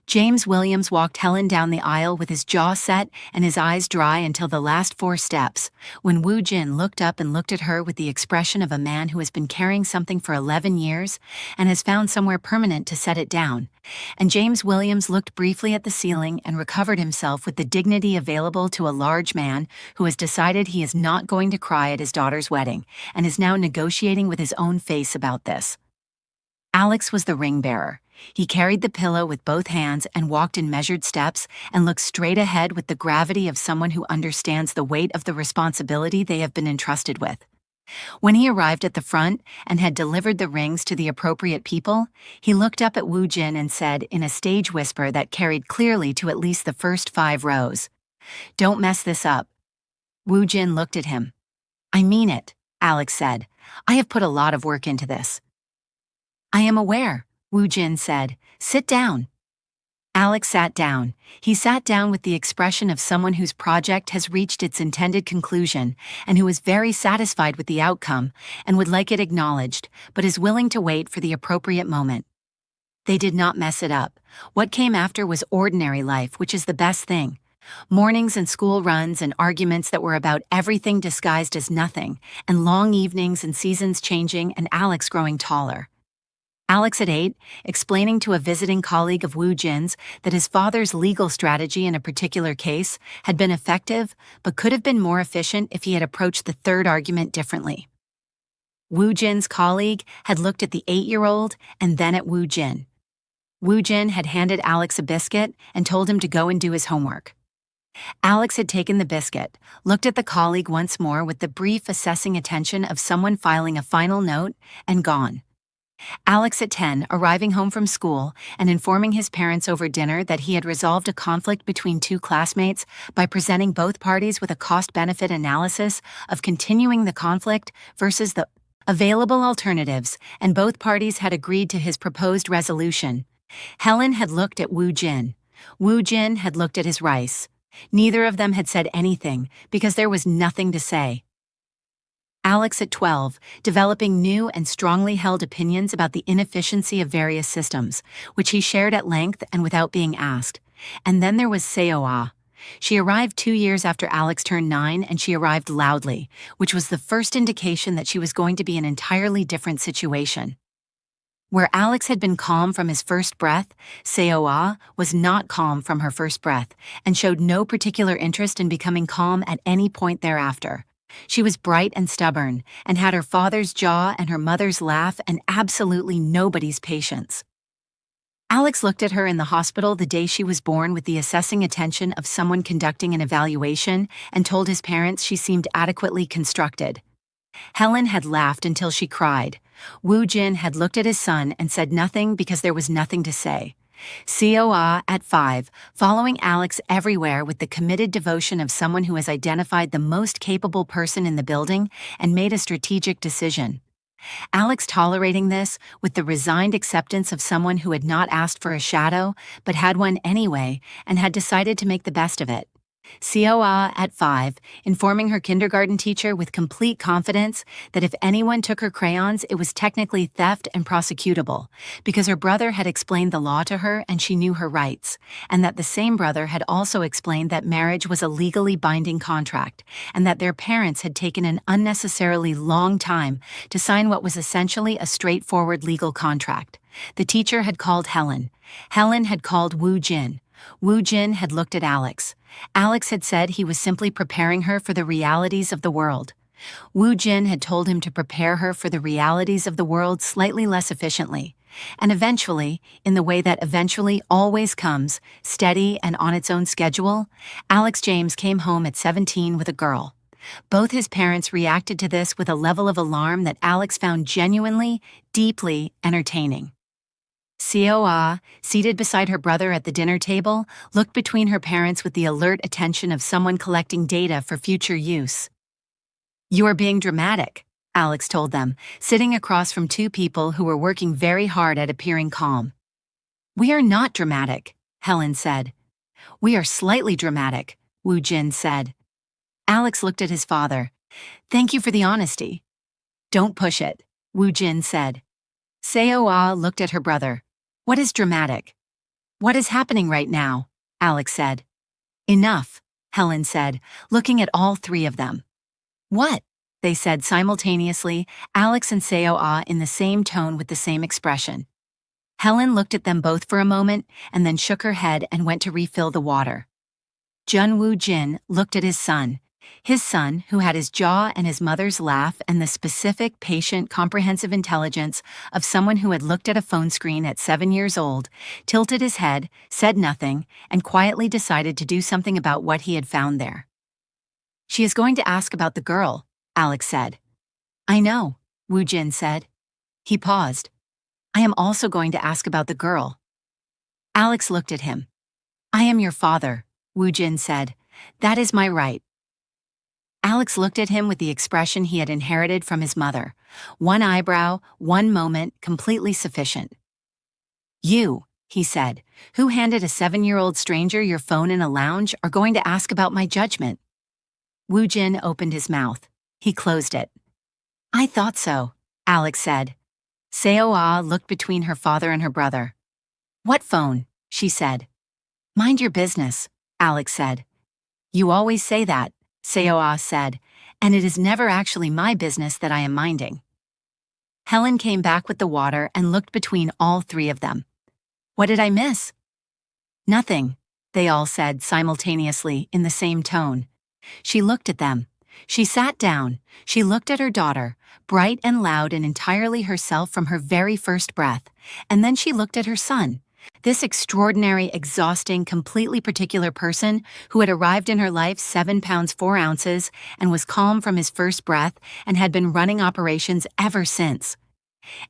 James Williams walked Helen down the aisle with his jaw set and his eyes dry until the last 4 steps, when Woo Jin looked up and looked at her with the expression of a man who has been carrying something for 11 years and has found somewhere permanent to set it down, and James Williams looked briefly at the ceiling and recovered himself with the dignity available to a large man who has decided he is not going to cry at his daughter's wedding and is now negotiating with his own face about this. Alex was the ring bearer. He carried the pillow with both hands and walked in measured steps and looked straight ahead with the gravity of someone who understands the weight of the responsibility they have been entrusted with. When he arrived at the front and had delivered the rings to the appropriate people, he looked up at Woo Jin and said in a stage whisper that carried clearly to at least the first 5 rows, "Don't mess this up." Woo Jin looked at him. "I mean it," Alex said. "I have put a lot of work into this." "I am aware," Woo Jin said. "Sit down." Alex sat down. He sat down with the expression of someone whose project has reached its intended conclusion and who is very satisfied with the outcome and would like it acknowledged, but is willing to wait for the appropriate moment. They did not mess it up. What came after was ordinary life, which is the best thing. Mornings and school runs and arguments that were about everything disguised as nothing, and long evenings and seasons changing and Alex growing taller. Alex at 8, explaining to a visiting colleague of Woo Jin's that his father's legal strategy in a particular case had been effective but could have been more efficient if he had approached the third argument differently. Woo Jin's colleague had looked at the 8-year-old and then at Woo Jin. Woo Jin had handed Alex a biscuit and told him to go and do his homework. Alex had taken the biscuit, looked at the colleague once more with the brief assessing attention of someone filing a final note, and gone. Alex at 10, arriving home from school and informing his parents over dinner that he had resolved a conflict between two classmates by presenting both parties with a cost-benefit analysis of continuing the conflict versus the available alternatives, and both parties had agreed to his proposed resolution. Helen had looked at Woo Jin. Woo Jin had looked at his rice. Neither of them had said anything because there was nothing to say. Alex at 12, developing new and strongly held opinions about the inefficiency of various systems, which he shared at length and without being asked. And then there was Seo. She arrived 2 years after Alex turned 9, and she arrived loudly, which was the first indication that she was going to be an entirely different situation. Where Alex had been calm from his first breath, Seo was not calm from her first breath, and showed no particular interest in becoming calm at any point thereafter. She was bright and stubborn, and had her father's jaw and her mother's laugh and absolutely nobody's patience. Alex looked at her in the hospital the day she was born with the assessing attention of someone conducting an evaluation and told his parents she seemed adequately constructed. Helen had laughed until she cried. Woo Jin had looked at his son and said nothing because there was nothing to say. Seo at 5, following Alex everywhere with the committed devotion of someone who has identified the most capable person in the building and made a strategic decision. Alex tolerating this with the resigned acceptance of someone who had not asked for a shadow but had one anyway and had decided to make the best of it. Seo at 5, informing her kindergarten teacher with complete confidence that if anyone took her crayons, it was technically theft and prosecutable, because her brother had explained the law to her and she knew her rights, and that the same brother had also explained that marriage was a legally binding contract, and that their parents had taken an unnecessarily long time to sign what was essentially a straightforward legal contract. The teacher had called Helen. Helen had called Woo Jin. Woo Jin had looked at Alex. Alex had said he was simply preparing her for the realities of the world. Woo Jin had told him to prepare her for the realities of the world slightly less efficiently. And eventually, in the way that eventually always comes, steady and on its own schedule, Alex James came home at 17 with a girl. Both his parents reacted to this with a level of alarm that Alex found genuinely, deeply entertaining. Seo, seated beside her brother at the dinner table, looked between her parents with the alert attention of someone collecting data for future use. "You are being dramatic," Alex told them, sitting across from two people who were working very hard at appearing calm. "We are not dramatic," Helen said. "We are slightly dramatic," Woo Jin said. Alex looked at his father. "Thank you for the honesty." "Don't push it," Woo Jin said. Seo looked at her brother. "What is dramatic?" "What is happening right now?" Alex said. "Enough," Helen said, looking at all three of them. "What?" they said simultaneously, Alex and Seo in the same tone with the same expression. Helen looked at them both for a moment and then shook her head and went to refill the water. Woo Jin looked at his son, who had his jaw and his mother's laugh and the specific, patient, comprehensive intelligence of someone who had looked at a phone screen at 7 years old, tilted his head, said nothing, and quietly decided to do something about what he had found there. "She is going to ask about the girl," Alex said. "I know," Woo Jin said. He paused. "I am also going to ask about the girl." Alex looked at him. "I am your father," Woo Jin said. "That is my right." Alex looked at him with the expression he had inherited from his mother. One eyebrow, one moment, completely sufficient. "You," he said. Who handed a 7-year-old stranger your phone in a lounge are going to ask about my judgment? Woo Jin opened his mouth. He closed it. I thought so, Alex said. Seo-ah looked between her father and her brother. What phone? She said. Mind your business, Alex said. You always say that, Seo-ah said, and it is never actually my business that I am minding. Helen came back with the water and looked between all three of them. What did I miss? Nothing, they all said simultaneously in the same tone. She looked at them. She sat down. She looked at her daughter, bright and loud and entirely herself from her very first breath, and then she looked at her son, this extraordinary, exhausting, completely particular person who had arrived in her life 7 pounds 4 ounces and was calm from his first breath and had been running operations ever since.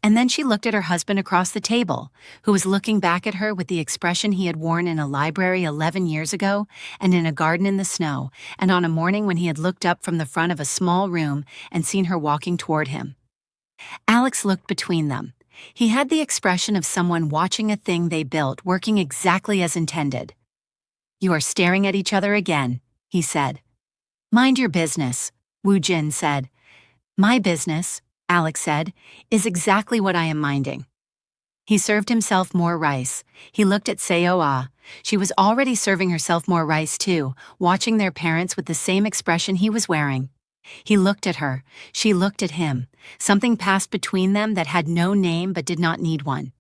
And then she looked at her husband across the table, who was looking back at her with the expression he had worn in a library 11 years ago and in a garden in the snow, and on a morning when he had looked up from the front of a small room and seen her walking toward him. Alex looked between them. He had the expression of someone watching a thing they built working exactly as intended. You are staring at each other again, he said. Mind your business, Woo Jin said. My business, Alex said, is exactly what I am minding. He served himself more rice. He looked at Seo-ah. She was already serving herself more rice too, watching their parents with the same expression he was wearing. He looked at her. She looked at him. Something passed between them that had no name but did not need one.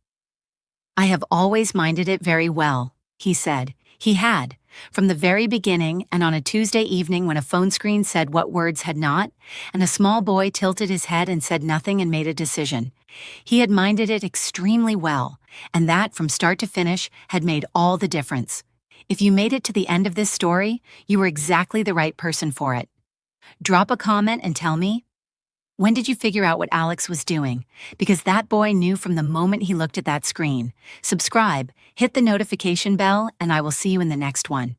I have always minded it very well, he said. He had, from the very beginning, and on a Tuesday evening when a phone screen said what words had not, and a small boy tilted his head and said nothing and made a decision. He had minded it extremely well, and that, from start to finish, had made all the difference. If you made it to the end of this story, you were exactly the right person for it. Drop a comment and tell me, when did you figure out what Alex was doing? Because that boy knew from the moment he looked at that screen. Subscribe, hit the notification bell, and I will see you in the next one.